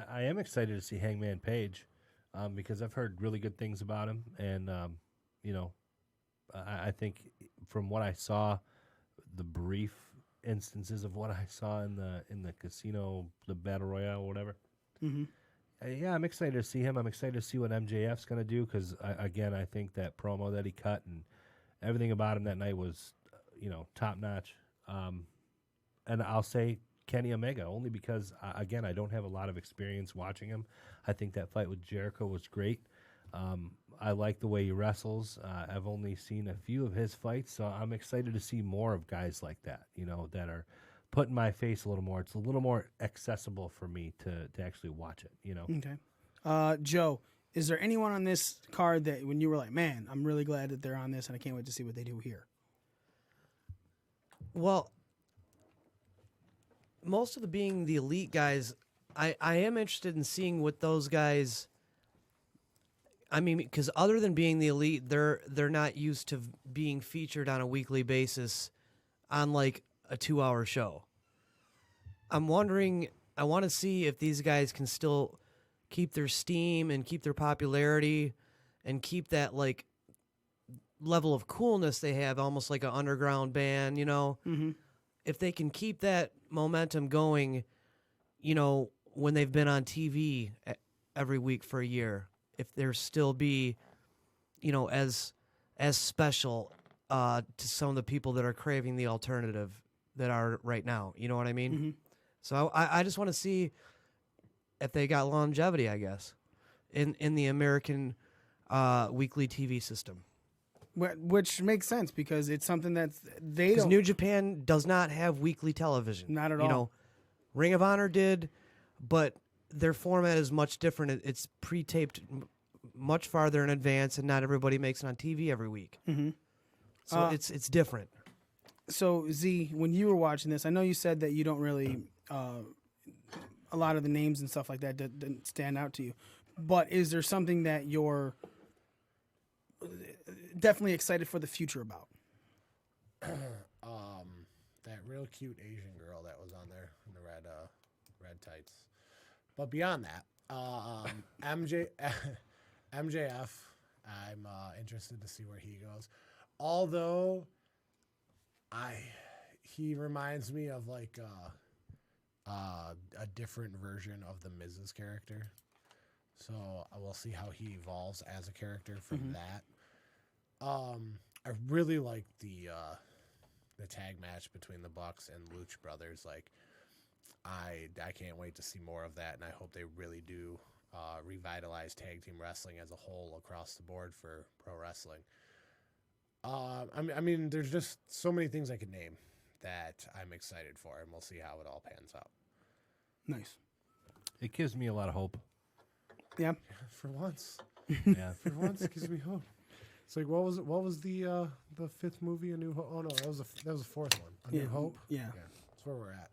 I am excited to see Hangman Page because I've heard really good things about him. And, I think from what I saw, the brief instances of what I saw in the casino, the Battle Royale or whatever. Mm-hmm. Yeah, I'm excited to see him. I'm excited to see what MJF's going to do because, I think that promo that he cut and everything about him that night was, top notch. And I'll say Kenny Omega only because, I don't have a lot of experience watching him. I think that fight with Jericho was great. I like the way he wrestles. I've only seen a few of his fights, so I'm excited to see more of guys like that, that are put in my face a little more. It's a little more accessible for me to actually watch it, Okay. Joe, is there anyone on this card that when you were like, man, I'm really glad that they're on this and I can't wait to see what they do here? Well, most of being the elite guys, I am interested in seeing what those guys. I mean, because other than being the elite, they're not used to being featured on a weekly basis on like a 2-hour show. I'm wondering. I want to see if these guys can still keep their steam and keep their popularity and keep that like level of coolness they have, almost like an underground band, Mm-hmm. If they can keep that momentum going, when they've been on TV every week for a year, if there still be, as special to some of the people that are craving the alternative that are right now. You know what I mean? Mm-hmm. So I just want to see if they got longevity, I guess, in the American weekly TV system. Which makes sense because it's something that's they don't. New Japan does not have weekly television. Not at all. Ring of Honor did, but their format is much different. It's pre-taped much farther in advance, and not everybody makes it on TV every week. Mm-hmm. So it's different. So Z, when you were watching this, I know you said that you don't really a lot of the names and stuff like that didn't stand out to you, but is there something that you're definitely excited for the future about? That real cute Asian girl that was on there in the red tights. But beyond that, MJF, I'm interested to see where he goes. Although he reminds me of like a different version of the Miz's character. So we'll see how he evolves as a character from that. I really like the tag match between the Bucks and Lucha Brothers. Like, I can't wait to see more of that, and I hope they really do revitalize tag team wrestling as a whole across the board for pro wrestling. I mean, there's just so many things I could name that I'm excited for, and we'll see how it all pans out. Nice. It gives me a lot of hope. Yeah. For once. Yeah. For once, it gives me hope. It's like, what was it? What was the fifth movie? A New Hope? Oh no, that was the fourth one. A New Hope. Yeah. That's where we're at.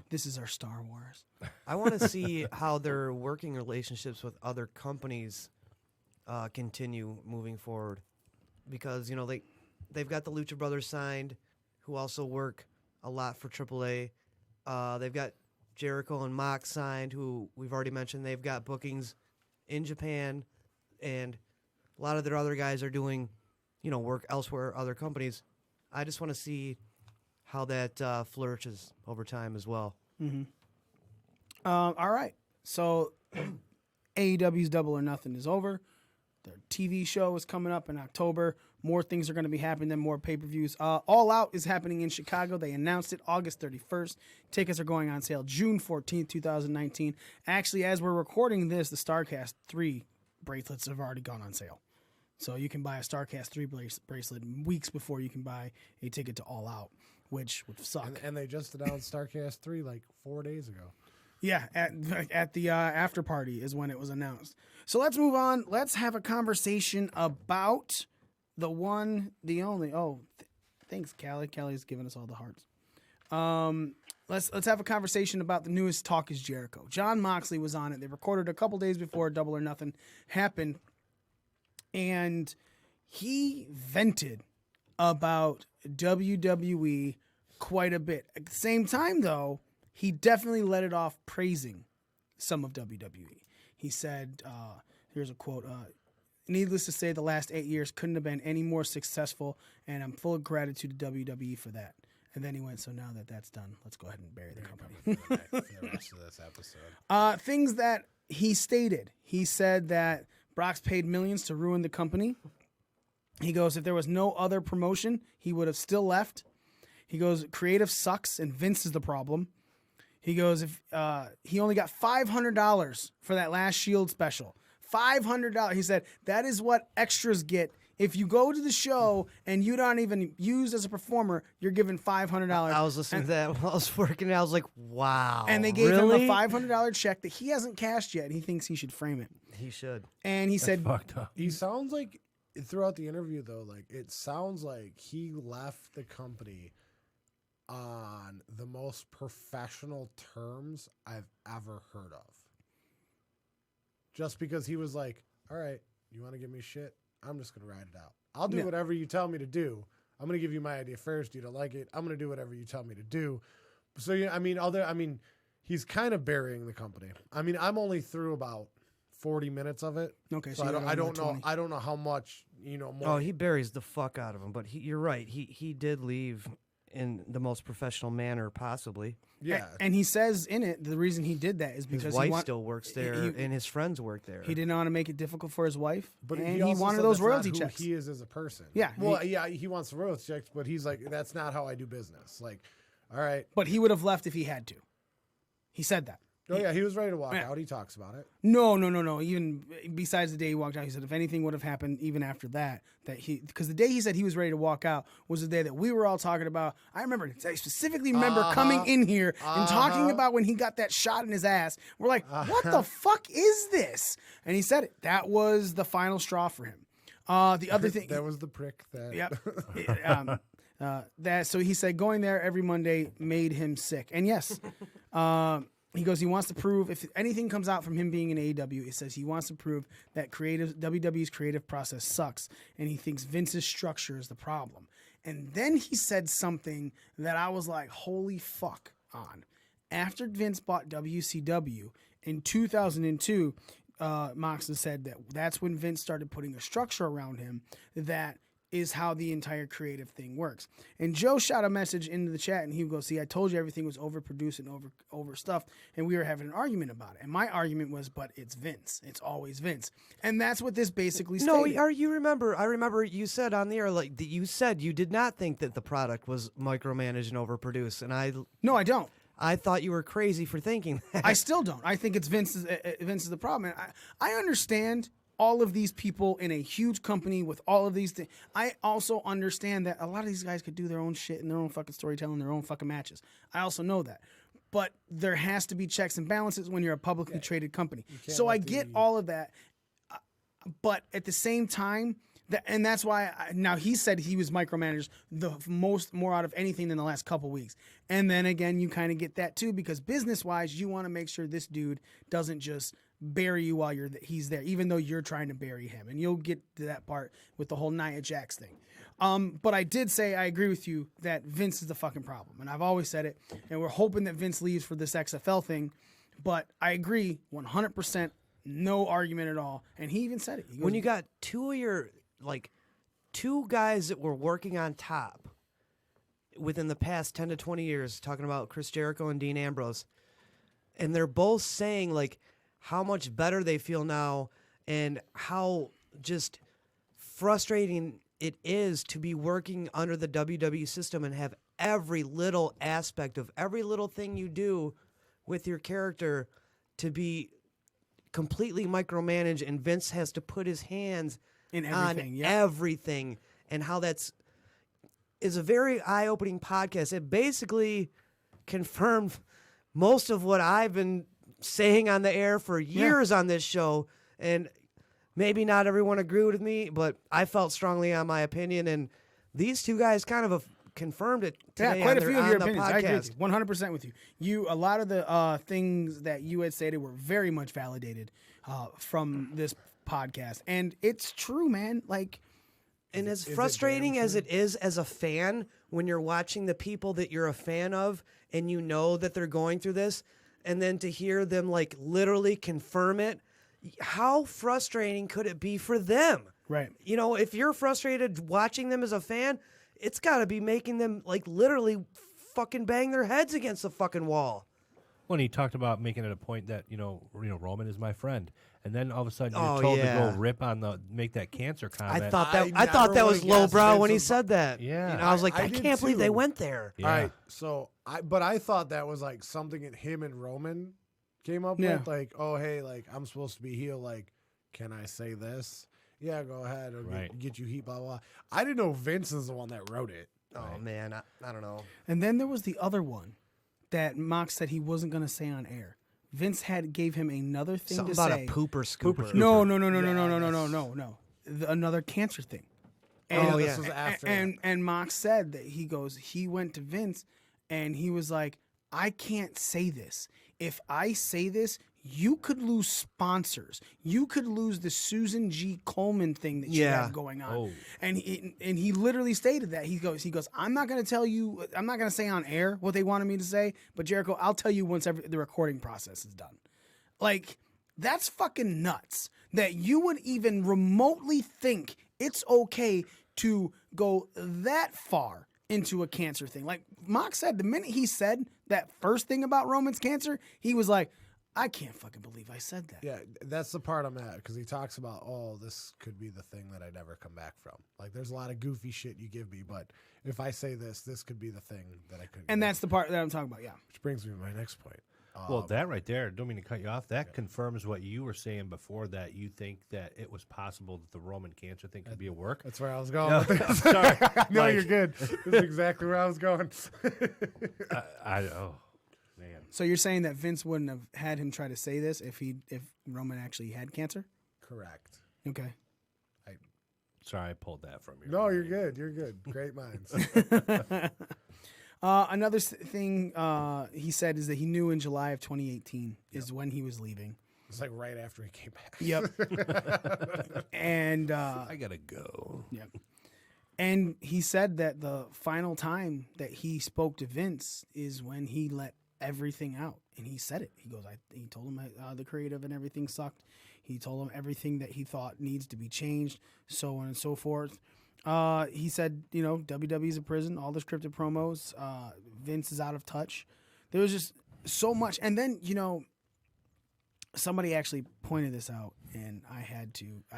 This is our Star Wars. I want to see how their working relationships with other companies continue moving forward, because they've got the Lucha Brothers signed, who also work a lot for AAA. They've got Jericho and Mox signed, who we've already mentioned. They've got bookings in Japan, and a lot of their other guys are doing, work elsewhere, other companies. I just want to see how that flourishes over time as well. Mm-hmm. All right. So AEW's Double or Nothing is over. Their TV show is coming up in October. More things are going to be happening, then more pay-per-views. All Out is happening in Chicago. They announced it August 31st. Tickets are going on sale June 14th, 2019. Actually, as we're recording this, the StarCast 3 bracelets have already gone on sale. So you can buy a StarCast 3 bracelet weeks before you can buy a ticket to All Out, which would suck. And they just announced StarCast 3 like 4 days ago. Yeah, at the after party is when it was announced. So let's move on. Let's have a conversation about the one, the only. Oh, thanks, Callie. Callie's giving us all the hearts. Let's have a conversation about the newest Talk Is Jericho. Jon Moxley was on it. They recorded a couple days before Double or Nothing happened, and he vented about WWE quite a bit. At the same time, though, he definitely let it off praising some of WWE. He said, here's a quote, needless to say, the last 8 years couldn't have been any more successful, and I'm full of gratitude to WWE for that. And then he went, so now that that's done, let's go ahead and bury the company. For the rest of this episode. Things that he stated. He said that Brock's paid millions to ruin the company. He goes, if there was no other promotion, he would have still left. He goes, creative sucks, and Vince is the problem. He goes, if he only got $500 for that last Shield special. $500. He said, that is what extras get. If you go to the show and you don't even use as a performer, you're given $500. I was listening to that while I was working. I was like, wow. And they gave him a $500 check that he hasn't cashed yet. He thinks he should frame it. He should. And he said, fucked up. He sounds like, throughout the interview, though, like it sounds like he left the company on the most professional terms I've ever heard of. Just because he was like, all right, you want to give me shit? I'm just going to ride it out. I'll do whatever you tell me to do. I'm going to give you my idea first. You don't like it. I'm going to do whatever you tell me to do. So, yeah, I mean, he's kind of burying the company. I mean, I'm only through about 40 minutes of it. Okay, so I don't know how much, more. Oh, he buries the fuck out of him. But you're right. He did leave in the most professional manner possibly. Yeah. And he says in it, the reason he did that is because his wife still works there and his friends work there. He didn't want to make it difficult for his wife, but and he wanted those royalty checks. He is as a person. Yeah. Well, he wants the royalty checks, but he's like, that's not how I do business. Like, all right. But he would have left if he had to. He said that. Oh, yeah, he was ready to walk out. He talks about it. No. Even besides the day he walked out, he said if anything would have happened even after that because the day he said he was ready to walk out was the day that we were all talking about. I specifically remember coming in here and talking about when he got that shot in his ass. We're like, what the fuck is this? And he said it. That was the final straw for him. The other thing. That was the prick that. Yeah. So he said going there every Monday made him sick. And yes, he goes, he wants to prove, if anything comes out from him being in AEW, it says he wants to prove that WWE's creative process sucks, and he thinks Vince's structure is the problem. And then he said something that I was like, holy fuck on. After Vince bought WCW in 2002, Moxley said that's when Vince started putting a structure around him that is how the entire creative thing works. And Joe shot a message into the chat, and he goes, see, I told you everything was overproduced and overstuffed, and we were having an argument about it. And my argument was, but it's Vince. It's always Vince. And that's what this basically stated. No, you remember, I remember you said on the air, like, that you said you did not think that the product was micromanaged and overproduced. And No, I don't. I thought you were crazy for thinking that. I still don't. I think it's Vince is the problem. And I understand all of these people in a huge company with all of these things. I also understand that a lot of these guys could do their own shit and their own fucking storytelling, their own fucking matches. I also know that. But there has to be checks and balances when you're a publicly traded company. So I get all of that. But at the same time, and that's why now he said he was micromanaged more out of anything than the last couple weeks. And then again, you kind of get that too, because business-wise, you want to make sure this dude doesn't just bury you while he's there, even though you're trying to bury him. And you'll get to that part with the whole Nia Jax thing. But I did say I agree with you that Vince is the fucking problem. And I've always said it. And we're hoping that Vince leaves for this XFL thing. But I agree 100%, no argument at all. And he even said it. He goes, when you got two guys that were working on top within the past 10 to 20 years, talking about Chris Jericho and Dean Ambrose, and they're both saying, like, how much better they feel now and how just frustrating it is to be working under the WWE system and have every little aspect of every little thing you do with your character to be completely micromanaged, and Vince has to put his hands in everything, on everything, and how is a very eye-opening podcast. It basically confirmed most of what I've been saying on the air for years on this show, and maybe not everyone agreed with me, but I felt strongly on my opinion, and these two guys kind of confirmed it today. Yeah, quite a few of your on the opinions. I agree with podcast. you, 100% with you. A lot of the things that you had stated were very much validated from this podcast, and it's true, man. Like, and as frustrating as it is as a fan when you're watching the people that you're a fan of and you know that they're going through this, and then to hear them like literally confirm it, how frustrating could it be for them? Right. You know, if you're frustrated watching them as a fan, it's got to be making them like literally fucking bang their heads against the fucking wall. When he talked about making it a point that you know Roman is my friend, and then all of a sudden you're told to go rip on make that cancer comment. I thought that was lowbrow when he said that. Yeah, you know, I was like, I did can't believe too. they went there. Yeah. All right, so I thought that was like something that him and Roman came up with, like, oh hey, like I'm supposed to be heel, like, can I say this? Yeah, go ahead, or get you heat, blah blah. I didn't know Vince is the one that wrote it. Oh man, I don't know. And then there was the other one that Mox said he wasn't going to say on air. Vince gave him another thing Something to about say. a pooper scooper. No. Another cancer thing. And, this was after. And Mox said that he went to Vince and he was like, I can't say this. If I say this, you could lose sponsors. You could lose the Susan G. Coleman thing that you have going on. Oh. And he literally stated that. He goes, I'm not going to tell you, I'm not going to say on air what they wanted me to say, but Jericho, I'll tell you once the recording process is done. Like, that's fucking nuts that you would even remotely think it's okay to go that far into a cancer thing. Like Mox said, the minute he said that first thing about Roman's cancer, he was like, I can't fucking believe I said that. Yeah, that's the part I'm at, because he talks about, oh, this could be the thing that I never come back from. Like, there's a lot of goofy shit you give me, but if I say this could be the thing that I couldn't. And that's the part that I'm talking about, yeah. Which brings me to my next point. Well, that right there, don't mean to cut you off, that confirms what you were saying before, that you think that it was possible that the Roman cancer thing could be a work. That's where I was going. No, with this. sorry. No, Like- you're good. This is exactly where I was going. Oh, man. So you're saying that Vince wouldn't have had him try to say this if Roman actually had cancer? Correct. Okay. Sorry, I pulled that from you. No, you're good. You're good. Great minds. Another thing he said is that he knew in July of 2018 is when he was leaving. It's like right after he came back. Yep. And I gotta go. Yep. And he said that the final time that he spoke to Vince is when he let everything out. And he said it. He goes, he told him the creative and everything sucked. He told him everything that he thought needs to be changed, so on and so forth. He said, WWE's a prison, all the scripted promos, Vince is out of touch. There was just so much. And then, somebody actually pointed this out, and I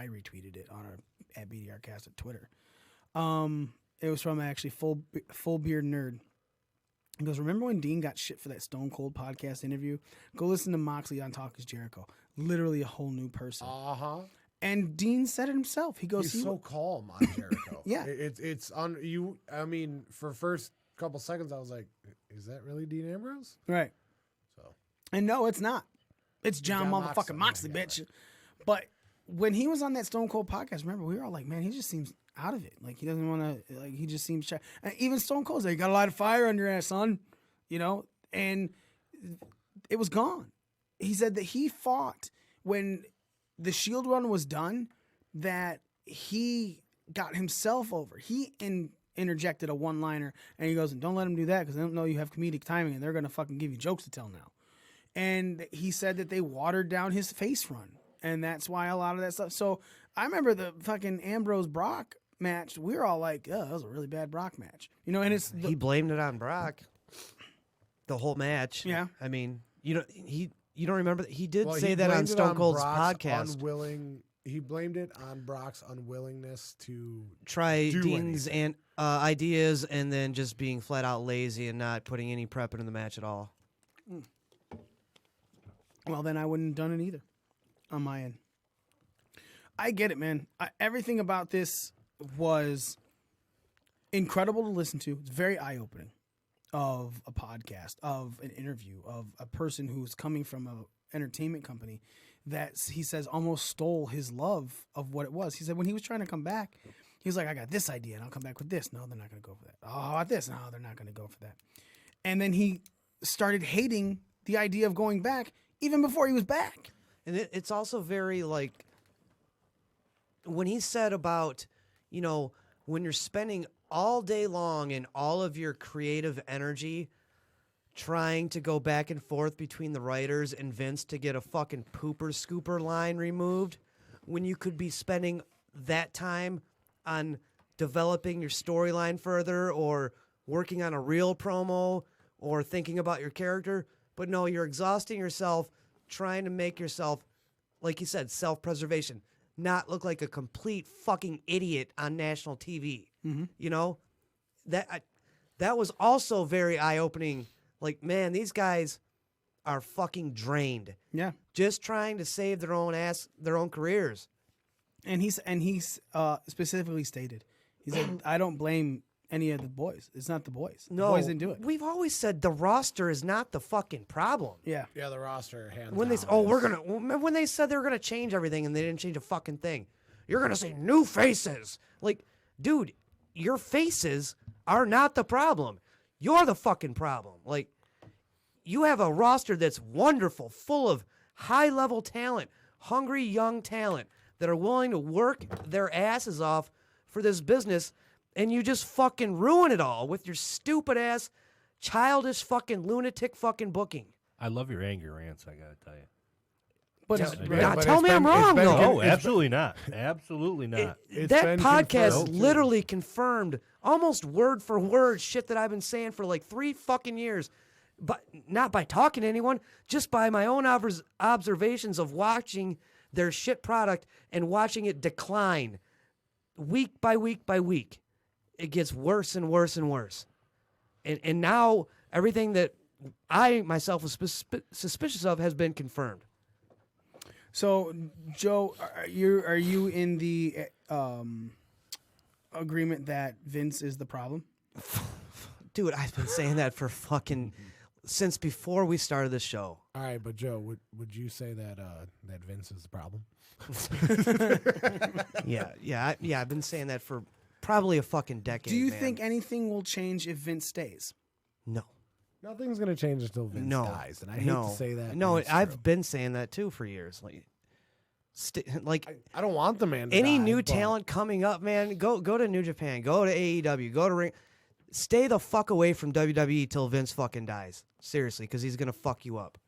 retweeted it at BDRcast at Twitter. It was from actually Full Beard Nerd. He goes, remember when Dean got shit for that Stone Cold podcast interview? Go listen to Moxley on Talk Is Jericho. Literally a whole new person. Uh-huh. And Dean said it himself. He goes, he's so calm on Jericho. Yeah. It's on you. I mean, for first couple seconds, I was like, is that really Dean Ambrose? Right. So. And no, it's not. It's Jon motherfucking Moxley, bitch. Right. But when he was on that Stone Cold podcast, remember, we were all like, man, he just seems out of it. Like, he doesn't want to, he just seems shy. And even Stone Cold's like, you got a lot of fire under your ass, son. And it was gone. He said that he fought when the Shield run was done, that he got himself over. He interjected a one-liner, and he goes, don't let him do that because they don't know you have comedic timing, and they're going to fucking give you jokes to tell now. And he said that they watered down his face run, and that's why a lot of that stuff. So I remember the fucking Ambrose-Brock match. We were all like, oh, that was a really bad Brock match. And it's... He blamed it on Brock. The whole match. Yeah. I mean, you don't remember that he did say that on Stone Cold's podcast. He blamed it on Brock's unwillingness to try do Dean's anything. ideas, and then just being flat out lazy and not putting any prep into the match at all. Well, then I wouldn't have done it either on my end. I get it, man. Everything about this was incredible to listen to. It's very eye-opening. Of a podcast, of an interview, of a person who's coming from an entertainment company that he says almost stole his love of what it was. He said when he was trying to come back, he was like, I got this idea and I'll come back with this. No, they're not going to go for that. Oh, how about this? No, they're not going to go for that. And then he started hating the idea of going back even before he was back. And it's also very like when he said about, when you're spending all day long and all of your creative energy trying to go back and forth between the writers and Vince to get a fucking pooper scooper line removed, when you could be spending that time on developing your storyline further or working on a real promo or thinking about your character. But no, you're exhausting yourself trying to make yourself, like you said, self-preservation, not look like a complete fucking idiot on national TV. Mm-hmm. That was also very eye-opening. Like, man, these guys are fucking drained. Yeah. Just trying to save their own careers. And he's specifically stated, he said, I don't blame any of the boys. It's not the boys. No, the boys didn't do it. We've always said the roster is not the fucking problem. Yeah. Yeah, the roster hands when down. when they said they were gonna change everything and they didn't change a fucking thing. You're gonna say new faces. Like, dude, your faces are not the problem. You're the fucking problem. Like, you have a roster that's wonderful, full of high-level talent, hungry young talent that are willing to work their asses off for this business, and you just fucking ruin it all with your stupid-ass, childish fucking lunatic fucking booking. I love your anger rants, I gotta tell you. But tell me I'm wrong, though. No, absolutely not. Absolutely not. That podcast literally confirmed almost word for word shit that I've been saying for like 3 fucking years. But not by talking to anyone, just by my own observations of watching their shit product and watching it decline week by week by week. It gets worse and worse and worse. And now everything that I myself was suspicious of has been confirmed. So, Joe, are you in the agreement that Vince is the problem? Dude, I've been saying that for fucking since before we started this show. All right, but Joe, would you say that that Vince is the problem? Yeah. I've been saying that for probably a fucking decade. Do you man. think anything will change if Vince stays? No. Nothing's going to change until Vince dies, and I hate to say that. No, I've true. been saying that too for years. Like, I don't want the man to any die, new but talent coming up, man. Go to New Japan, go to AEW, go to Ring. Stay the fuck away from WWE till Vince fucking dies. Seriously, because he's gonna fuck you up.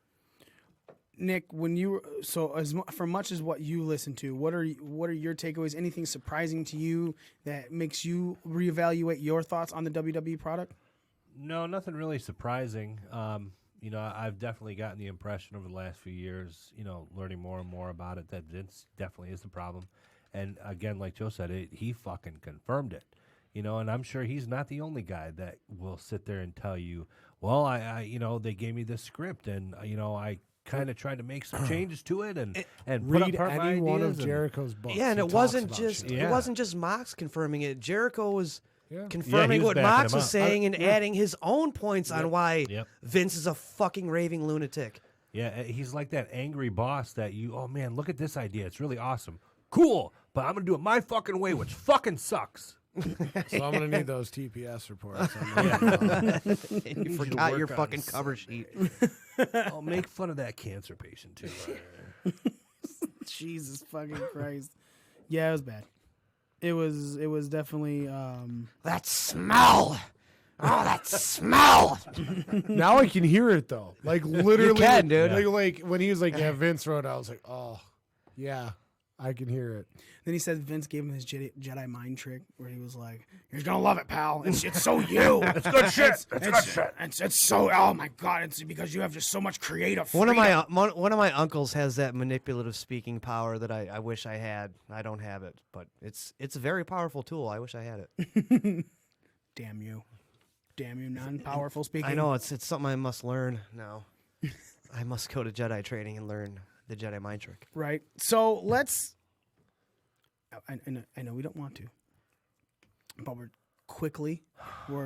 Nick, for much as what you listen to, what are your takeaways? Anything surprising to you that makes you reevaluate your thoughts on the WWE product? No, nothing really surprising. I've definitely gotten the impression over the last few years, learning more and more about it, that Vince definitely is the problem. And again, like Joe said, he fucking confirmed it. And I'm sure he's not the only guy that will sit there and tell you, well, I they gave me this script, and I kind of tried to make some changes to it, and read put up any one of Jericho's books. Yeah, and He it talks wasn't about just shit. it wasn't just Mox confirming it. Jericho was Yeah, confirming he was what backing Mox him was up. saying and adding his own points on why Yep. Vince is a fucking raving lunatic. Yeah, he's like that angry boss that oh man, look at this idea. It's really awesome. Cool, but I'm going to do it my fucking way, which fucking sucks. So I'm going to need those TPS reports. And you forgot your fucking cover sheet. I'll make fun of that cancer patient, too. Jesus fucking Christ. Yeah, it was bad. It was definitely... That smell! Oh, that smell! Now I can hear it, though. Like, literally. You can, dude. Like when he was like, yeah, Vince wrote, I was like, oh, yeah, I can hear it. Then he said Vince gave him his Jedi mind trick where he was like, "You're gonna love it, pal. It's so you. It's good shit. It's good shit. It's so. Oh my god. It's because you have just so much creative freedom." One of my uncles has that manipulative speaking power that I wish I had. I don't have it, but it's a very powerful tool. I wish I had it. Damn you, non-powerful speaking. I know it's something I must learn now. I must go to Jedi training and learn the Jedi mind trick. Right. So let's. I know we don't want to, but we're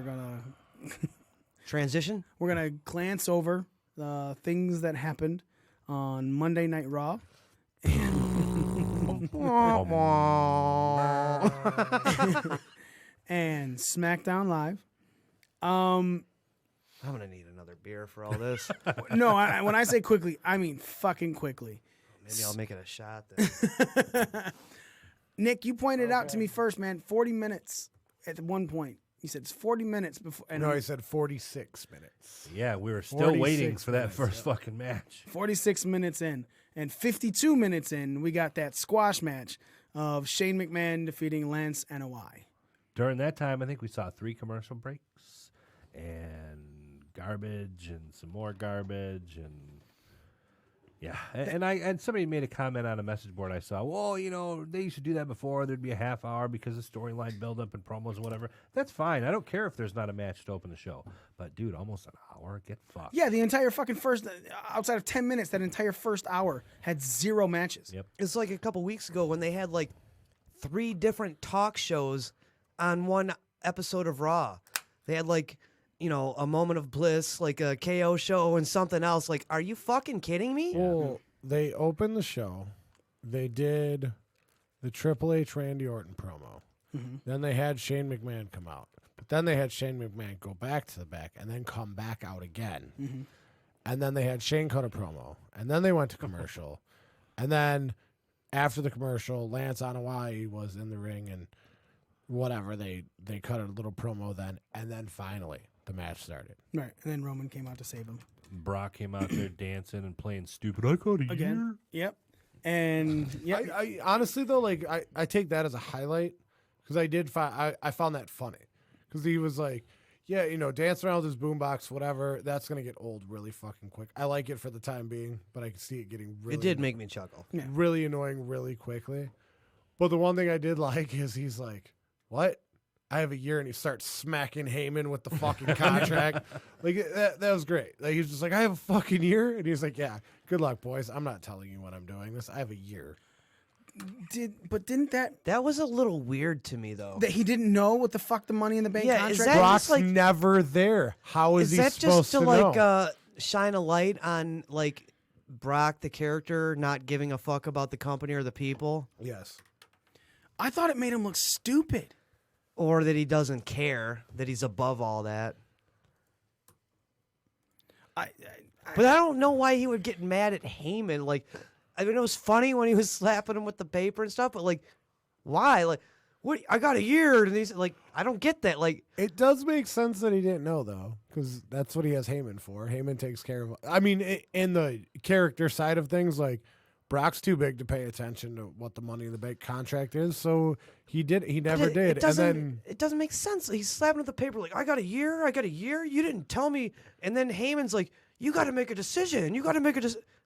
gonna transition. We're gonna glance over the things that happened on Monday Night Raw and SmackDown Live. I'm gonna need another beer for all this. No, when I say quickly, I mean fucking quickly. Maybe I'll make it a shot then. Nick, you pointed out to me first, man, 40 minutes at one point. You said it's 40 minutes before. And no, I said 46 minutes. Yeah, we were still waiting for that first fucking match. 46 minutes in. And 52 minutes in, we got that squash match of Shane McMahon defeating Lance NOI. During that time, I think we saw 3 commercial breaks and garbage and some more garbage and... Yeah, and somebody made a comment on a message board I saw. Well, they used to do that before. There'd be a half hour because of storyline buildup and promos and whatever. That's fine. I don't care if there's not a match to open the show. But, dude, almost an hour? Get fucked. Yeah, the entire fucking first, outside of 10 minutes, that entire first hour had 0 matches. Yep. It's like a couple weeks ago when they had like 3 different talk shows on one episode of Raw. They had like... a moment of bliss, like a KO show and something else. Like, are you fucking kidding me? Well, they opened the show. They did the Triple H Randy Orton promo. Mm-hmm. Then they had Shane McMahon come out. But then they had Shane McMahon go back to the back and then come back out again. Mm-hmm. And then they had Shane cut a promo. And then they went to commercial. And then after the commercial, Lance Anoa'i was in the ring and whatever. They cut a little promo then. And then finally... the match started. Right, and then Roman came out to save him. Brock came out there dancing and playing stupid. I got a year. Yep. And yeah, I honestly though, like I take that as a highlight because I found that funny because he was like, yeah, dancing around with his boombox, whatever. That's gonna get old really fucking quick. I like it for the time being, but I can see it getting really. It did make me chuckle. Yeah. Really annoying really quickly. But the one thing I did like is he's like, what? I have a year, and he starts smacking Heyman with the fucking contract. Like, that was great. Like, he was just like, I have a fucking year? And he's like, yeah, good luck, boys. I'm not telling you when I'm doing this. I have a year. Didn't that was a little weird to me, though. That he didn't know what the fuck the Money in the Bank contract is that Brock's just never there. How is he that supposed just to know? Shine a light on, like, Brock, the character, not giving a fuck about the company or the people? Yes. I thought it made him look stupid. Or that he doesn't care, that he's above all that. But I don't know why he would get mad at Heyman. Like, I mean, it was funny when he was slapping him with the paper and stuff, but, like, why? Like, what? I got a year. And he's like, I don't get that. Like, It does make sense that he didn't know, though, because that's what he has Heyman for. Heyman takes care of. I mean, in the character side of things, like Brock's too big to pay attention to what the Money in the Bank contract is, so he never did. And then it doesn't make sense. He's slapping at the paper like, I got a year. You didn't tell me. And then Heyman's like, you got to make a decision.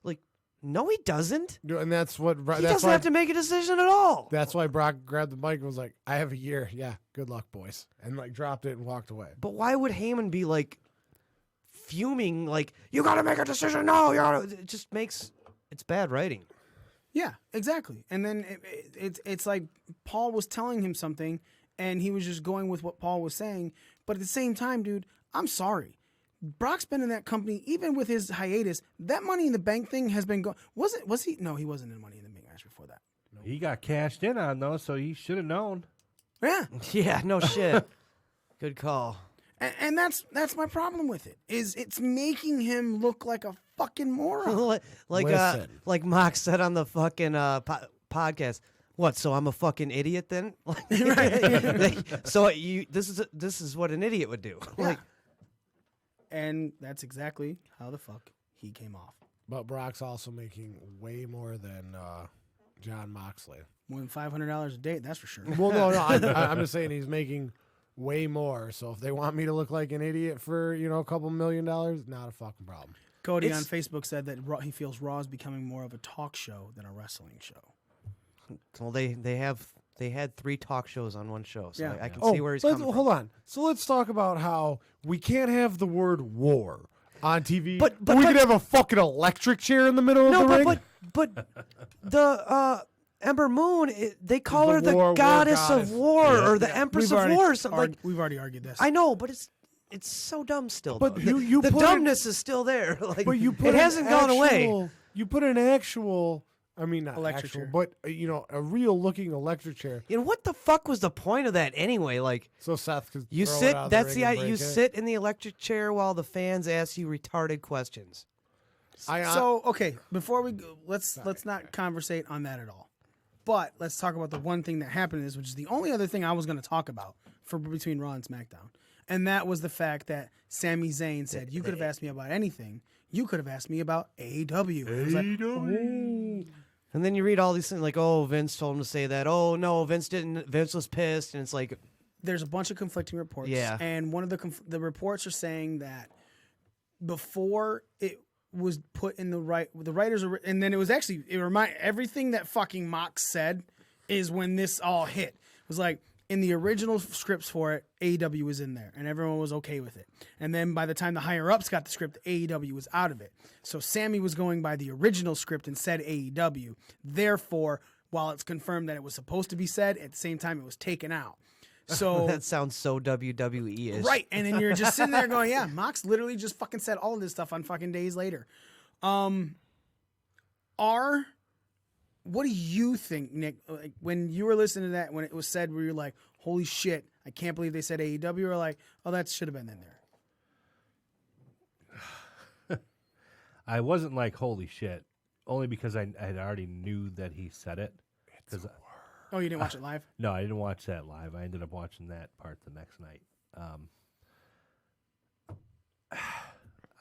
Like, no, he doesn't. and that's what He doesn't have to make a decision at all. That's why Brock grabbed the mic and was like, I have a year. Yeah, good luck, boys. And like dropped it and walked away. But why would Heyman be like fuming? Like, you got to make a decision. No, it just makes it's bad writing. Yeah, exactly. And then it's like Paul was telling him something, and he was just going with what Paul was saying. But at the same time, dude, I'm sorry. Brock's been in that company, even with his hiatus. That Money in the Bank thing has been going. Was he? No, he wasn't in Money in the Bank match before that. He got cashed in on though, so he should have known. Yeah. Yeah, no shit. Good call. And that's my problem with it. Is it's making him look like a fucking moron. like Mox said on the fucking podcast. What? So I'm a fucking idiot then? So this is what an idiot would do. Yeah. And that's exactly how the fuck he came off. But Brock's also making way more than Jon Moxley. More than $500 a date, that's for sure. Well, no, I'm just saying he's making way more. So if they want me to look like an idiot for a couple $1 million, not a fucking problem. Cody on Facebook said that he feels Raw is becoming more of a talk show than a wrestling show. Well, they had 3 talk shows on one show, so Yeah. I can see where he's coming from. Hold on. So let's talk about how we can't have the word war on TV, but we can have a fucking electric chair in the middle of the ring. But the Ember Moon, they call her the war goddess of war or the Empress of War or something. Like, we've already argued this. I know, but it's so dumb still. But though. you the put dumbness is still there. Like, But you put it hasn't gone away. You put an actual, I mean not Electric actual, chair. but a real looking electric chair. You know what the fuck was the point of that anyway? Like, So Seth could you throw it sit. out of the That's ring the and you break it. sit in the electric chair while the fans ask you retarded questions. So okay, before we go, let's not conversate on that at all. But let's talk about the one thing that happened which is the only other thing I was going to talk about for between Raw and SmackDown, and that was the fact that Sami Zayn said, "You could have asked me about anything. You could have asked me about AEW." I was like, And then you read all these things like, "Oh, Vince told him to say that." Oh no, Vince didn't. Vince was pissed, and it's like, there's a bunch of conflicting reports. Yeah. And one of the reports are saying that before it was put in the writers are, and then it was actually everything that fucking Mox said is when this all hit. It was like in the original scripts for it, AEW was in there and everyone was okay with it. And then by the time the higher ups got the script, AEW was out of it. So Sammy was going by the original script and said AEW. Therefore, while it's confirmed that it was supposed to be said, at the same time it was taken out. So that sounds so WWE-ish. Right, and then you're just sitting there going, yeah, Mox literally just fucking said all of this stuff on fucking days later. What do you think, Nick, like, when you were listening to that, when it was said, where you're like, holy shit, I can't believe they said AEW, or like, oh, that should have been in there? I wasn't like, holy shit, only because I had already knew that he said it. Oh, you didn't watch it live? No, I didn't watch that live. I ended up watching that part the next night.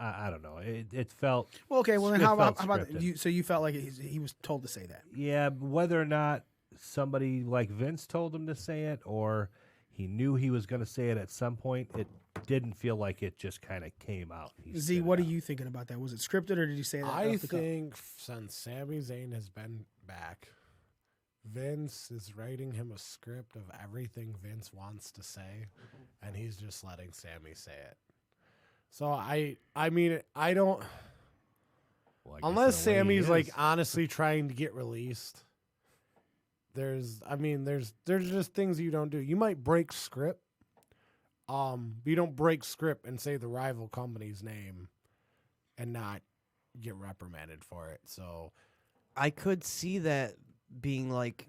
I don't know. It felt Well, okay. Well, then it how felt about scripted. you? So you felt like he was told to say that? Yeah, whether or not somebody like Vince told him to say it, or he knew he was going to say it at some point, it didn't feel like it just kind of came out. Z, what are you thinking about that? Was it scripted, or did you say that? I off the cuff? think since Sami Zayn has been back, Vince is writing him a script of everything Vince wants to say, and he's just letting Sami say it. So I mean, I don't. Well, Unless Sammy's like honestly trying to get released, there's just things you don't do. You might break script, but you don't break script and say the rival company's name and not get reprimanded for it. So I could see that being like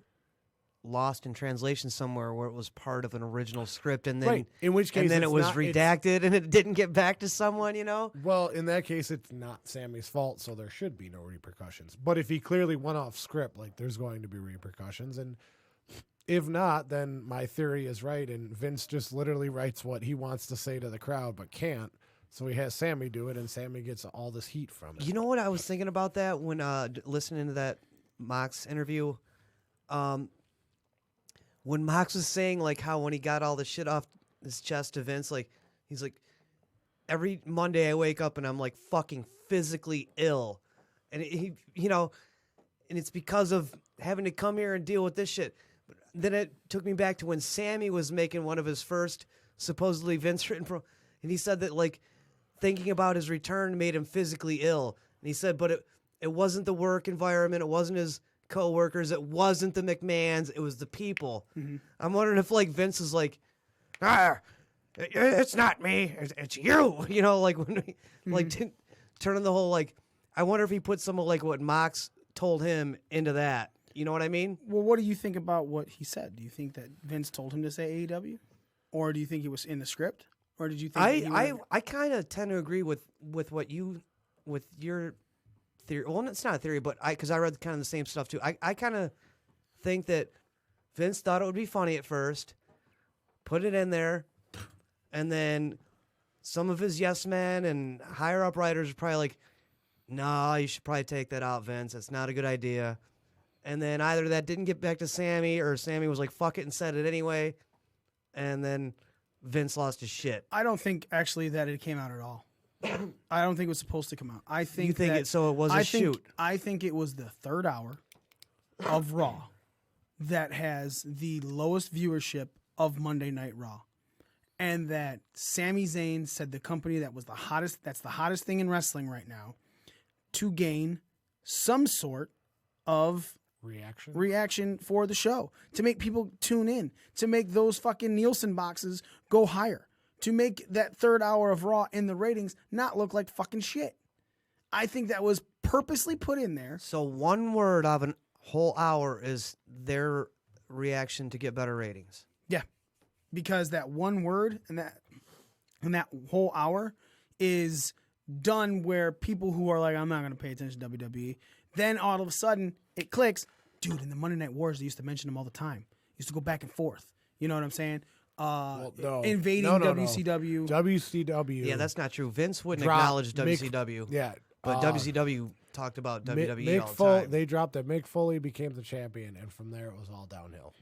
lost in translation somewhere where it was part of an original script, and then right. In which case, and then it's it was not- redacted and it didn't get back to someone, you know? Well, in that case, it's not Sammy's fault, so there should be no repercussions. But if he clearly went off script, like there's going to be repercussions. And If not, then my theory is right, and Vince just literally writes what he wants to say to the crowd but can't. So he has Sammy do it, and Sammy gets all this heat from it. You know what I was thinking about that when listening to that Mox interview? When Mox was saying like how when he got all the shit off his chest to Vince, like he's like, every Monday I wake up and I'm like fucking physically ill, and he, you know, and it's because of having to come here and deal with this shit. But then it took me back to when Sammy was making one of his first supposedly Vince written pro, and he said that like thinking about his return made him physically ill, and he said, but it wasn't the work environment, it wasn't his co-workers, it wasn't the McMahons, it was the people. Mm-hmm. I'm wondering if like Vince is like, it's not me, it's you. You know, like when like turning the whole like. I wonder if he put some of like what Mox told him into that. You know what I mean? Well, what do you think about what he said? Do you think that Vince told him to say AEW, or do you think it was in the script, or did you think? I kind of tend to agree with what you with your theory. Well, it's not a theory, but because I read kind of the same stuff too. I kind of think that Vince thought it would be funny at first, put it in there, and then some of his yes men and higher up writers are probably like, no, you should probably take that out, Vince. It's not a good idea. And then either that didn't get back to Sammy, or Sammy was like, fuck it, and said it anyway. And then Vince lost his shit. I don't think actually that it came out at all. I don't think it was supposed to come out. I think You think that, it, so it was a shoot. I think it was the third hour of Raw that has the lowest viewership of Monday Night Raw. And that Sami Zayn said the company that was that's the hottest thing in wrestling right now, to gain some sort of reaction for the show, to make people tune in, to make those fucking Nielsen boxes go higher, to make that third hour of Raw in the ratings not look like fucking shit. I think that was purposely put in there. So one word of a whole hour is their reaction to get better ratings. Yeah, because that one word and that whole hour is done where people who are like, I'm not going to pay attention to WWE, then all of a sudden it clicks. Dude, in the Monday Night Wars, they used to mention them all the time. Used to go back and forth. You know what I'm saying? Invading WCW. WCW. Yeah, that's not true. Vince wouldn't acknowledge WCW. But WCW talked about WWE all the time. They dropped it. Mick Foley became the champion, and from there it was all downhill.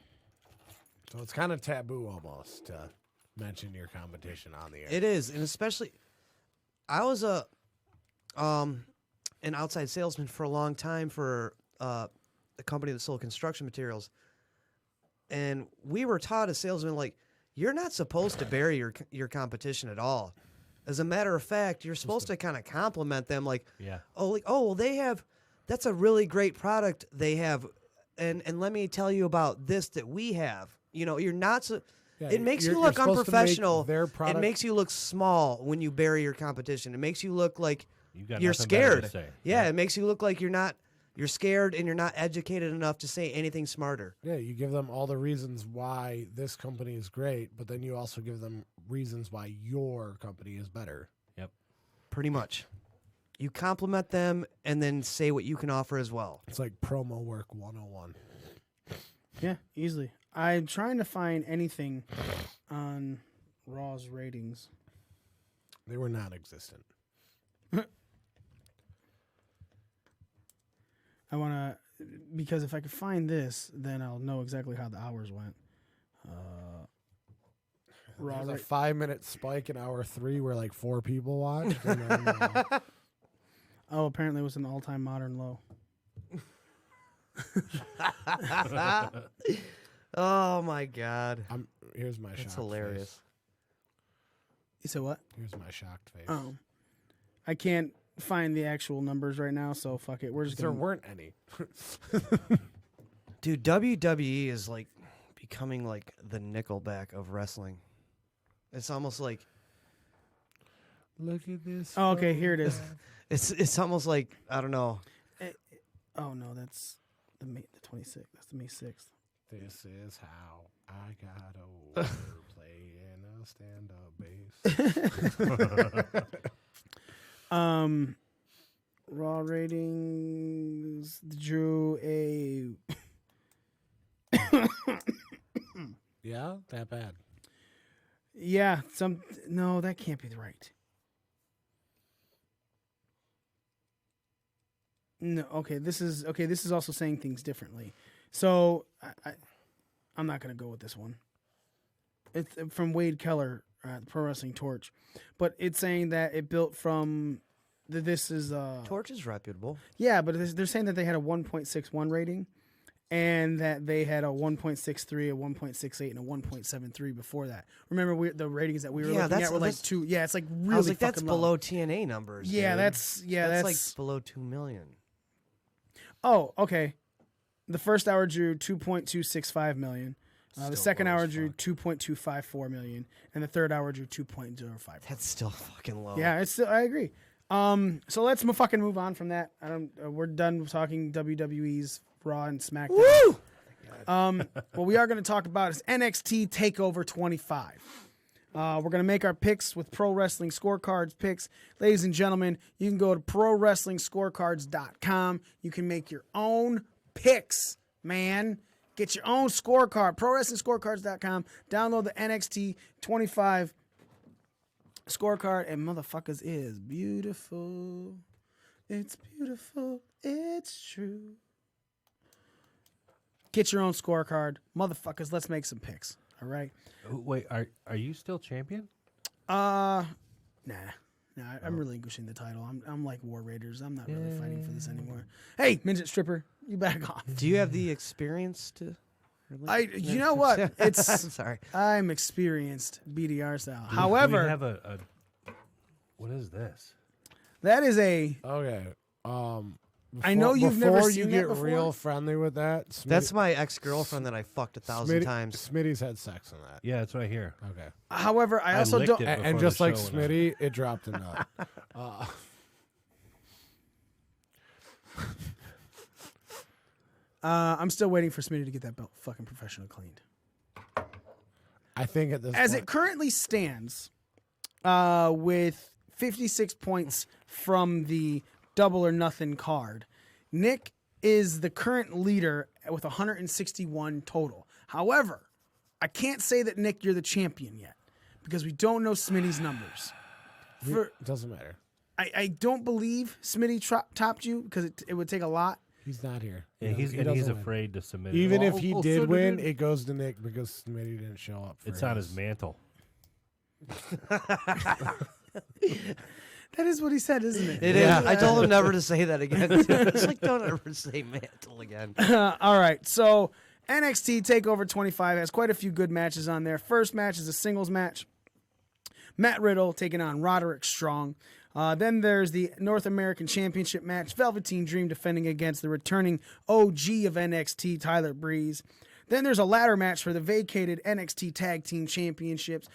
So it's kind of taboo almost to mention your competition on the air. It is, and especially, I was an outside salesman for a long time for a company that sold construction materials, and we were taught as salesmen, like, you're not supposed to bury your competition at all. As a matter of fact, you're supposed to kind of compliment them, like, well, they have, that's a really great product they have, and let me tell you about this that we have. You know, you're not so. Yeah, it makes you look unprofessional. It makes you look small when you bury your competition. It makes you look like you're scared. Yeah, it makes you look like you're scared and you're not educated enough to say anything smarter. Yeah, you give them all the reasons why this company is great, but then you also give them reasons why your company is better. Yep. Pretty much. You compliment them and then say what you can offer as well. It's like promo work 101. Yeah, easily. I'm trying to find anything on Raw's ratings. They were non-existent. I want to, because if I could find this, then I'll know exactly how the hours went. There's a 5-minute spike in hour 3 where like 4 people watched. And then, oh, apparently it was an all-time modern low. Oh my God! Here's my. That's hilarious. Face. You said what? Here's my shocked face. Oh, I can't find the actual numbers right now, so fuck it. We're just there weren't any. Dude, WWE is like becoming like the Nickelback of wrestling. It's almost like. Look at this. Oh, okay, here it is. It's almost like, I don't know. Oh no, that's the 26th. That's the May 6th. This is how I got over playing a stand-up bass. Raw ratings drew a Yeah, that bad. Yeah, no, that can't be right. No, okay, this is also saying things differently. So I'm not going to go with this one. It's from Wade Keller, the Pro Wrestling Torch, but it's saying that it built from this is Torch is reputable. Yeah, but they're saying that they had a 1.61 rating, and that they had a 1.63, a 1.68, and a 1.73 before that. Remember, the ratings that we were looking at were like 2. Yeah, it's like really. I was like, fucking that's low. below TNA numbers. Yeah, dude. that's like below 2 million. Oh, okay. The first hour drew 2.265 million. The second hour drew 2.254 million, and the third hour drew 2.05. That's still fucking low. Yeah, it's still. I agree. So let's fucking move on from that. We're done talking WWE's Raw and SmackDown. Woo! What we are going to talk about is NXT TakeOver 25. We're going to make our picks with Pro Wrestling Scorecards picks. Ladies and gentlemen, you can go to ProWrestlingScorecards.com. You can make your own picks, man. Get your own scorecard. ProWrestlingScorecards.com. Download the NXT 25 scorecard, and motherfuckers is beautiful. It's beautiful. It's true. Get your own scorecard. Motherfuckers, let's make some picks. All right. Wait, are you still champion? Nah, I'm relinquishing the title. I'm like War Raiders. I'm not really fighting for this anymore. Hey, midget stripper, you back off. Do you have the experience to? You know what? It's I'm sorry. I'm experienced BDR style. However, do we have a what is this? that is a. Okay. I know you've never before seen you that get before. real friendly with that. That's my ex-girlfriend that I fucked 1,000 times. Smitty's had sex on that. Yeah, that's what I hear. Okay. However, I also licked don't. it And before just the like show went Smitty, it dropped a nut. I'm still waiting for Smitty to get that belt fucking professional cleaned. I think at this As point, it currently stands, with 56 points from the Double or Nothing card, Nick is the current leader with 161 total. However, I can't say that, Nick, you're the champion yet because we don't know Smitty's numbers. it doesn't matter. I don't believe Smitty topped you because it would take a lot. He's not here. Yeah, He he's doesn't win. afraid to submit. Even it. if he did win, it goes to Nick because Smitty didn't show up. For It's on his mantle. That is what he said, isn't it? It is. I told him never to say that again. It's like, don't ever say mantle again. All right, so NXT TakeOver 25 has quite a few good matches on there. First match is a singles match. Matt Riddle taking on Roderick Strong. Then there's the North American Championship match. Velveteen Dream defending against the returning OG of NXT, Tyler Breeze. Then there's a ladder match for the vacated NXT Tag Team Championships.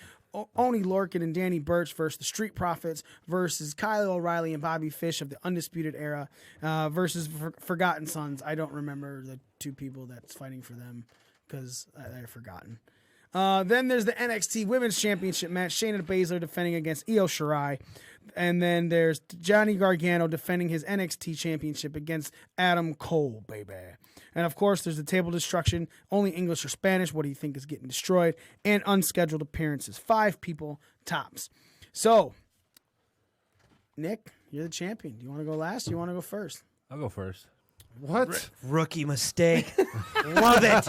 Oni Lorcan and Danny Burch versus the Street Profits versus Kyle O'Reilly and Bobby Fish of the Undisputed Era versus Forgotten Sons. I don't remember the two people that's fighting for them because they're forgotten. Then there's the NXT Women's Championship match. Shayna Baszler defending against Io Shirai. And then there's Johnny Gargano defending his NXT Championship against Adam Cole, baby. And, of course, there's the Table Destruction, only English or Spanish, what do you think is getting destroyed, and unscheduled appearances. 5 people tops. So, Nick, you're the champion. Do you want to go last or you want to go first? I'll go first. What? Rookie mistake. Love it.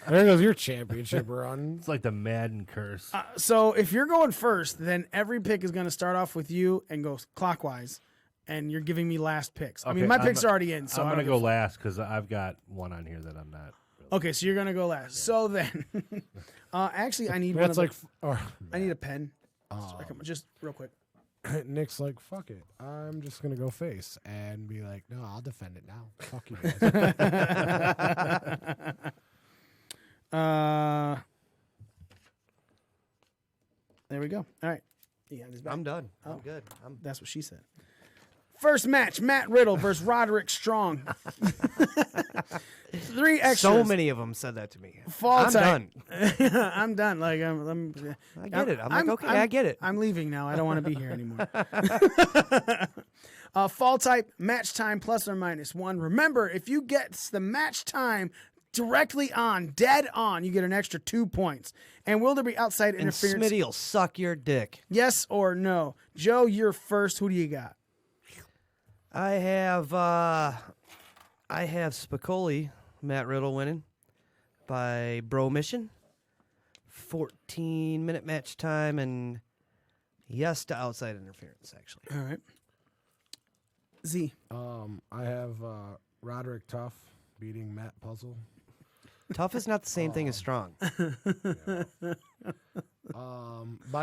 There goes your championship run. It's like the Madden curse. So if you're going first, then every pick is going to start off with you and go clockwise, and you're giving me last picks. I mean, my picks are already in, so I'm going to go last because I've got one on here that I'm not. Really. Okay, so you're going to go last. Yeah. So then, actually, I need That's one. I need a pen. Just real quick. Nick's like, fuck it. I'm just going to go face and be like, no, I'll defend it now. Fuck you guys. There we go. All right. I'm done. I'm good. That's what she said. First match, Matt Riddle versus Roderick Strong. 3 extras. So many of them said that to me. I'm done. I'm done. Like I get it. I'm like, okay, I get it. I'm leaving now. I don't want to be here anymore. Fall type, match time +or -1. Remember, if you get the match time directly on, dead on, you get an extra 2 points. And will there be outside And interference? Smitty'll suck your dick. Yes or no? Joe, you're first. Who do you got? I have Spicoli, Matt Riddle winning by Bro Mission. 14-minute match time and yes to outside interference, actually. All right. Z. I have Roderick Tough beating Matt Puzzle. Tough is not the same thing as strong. By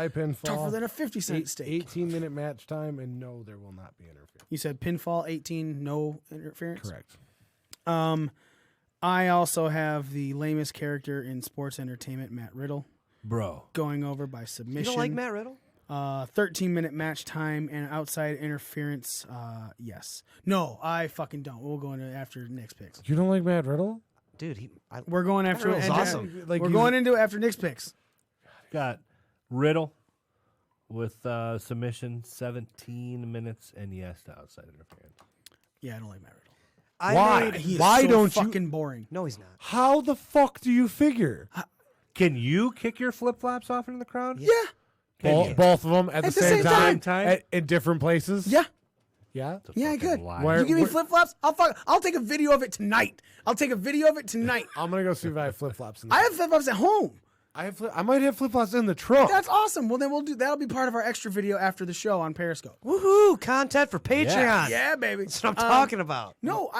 pinfall. Tougher than a 50-cent steak. 18-minute match time, and no, there will not be interference. You said pinfall 18, no interference? Correct. I also have the lamest character in sports entertainment, Matt Riddle. Bro. Going over by submission. You don't like Matt Riddle? 13-minute match time and outside interference, yes. No, I fucking don't. We'll go into after Nick's picks. You don't like Matt Riddle? Dude, we're going after Riddle's awesome. Like we're going into it after Nick's picks. Got Riddle with submission, 17 minutes, and yes to outside interference. Yeah, I don't like Matt Riddle. Why? He is Why so don't fucking you? boring. No, he's not. How the fuck do you figure? Can you kick your flip flops off into the crowd? Yeah. Both of them at the same time, time? in different places. Yeah. Yeah. Yeah, I could. Where- You give me where- flip flops? I'll take a video of it tonight. I'll take a video of it tonight. I'm gonna go see if I have flip flops. I have flip flops at home. I might have flip flops in the truck. That's awesome. Well, then that'll be part of our extra video after the show on Periscope. Woohoo! Content for Patreon. Yeah, baby. That's what I'm talking about. No,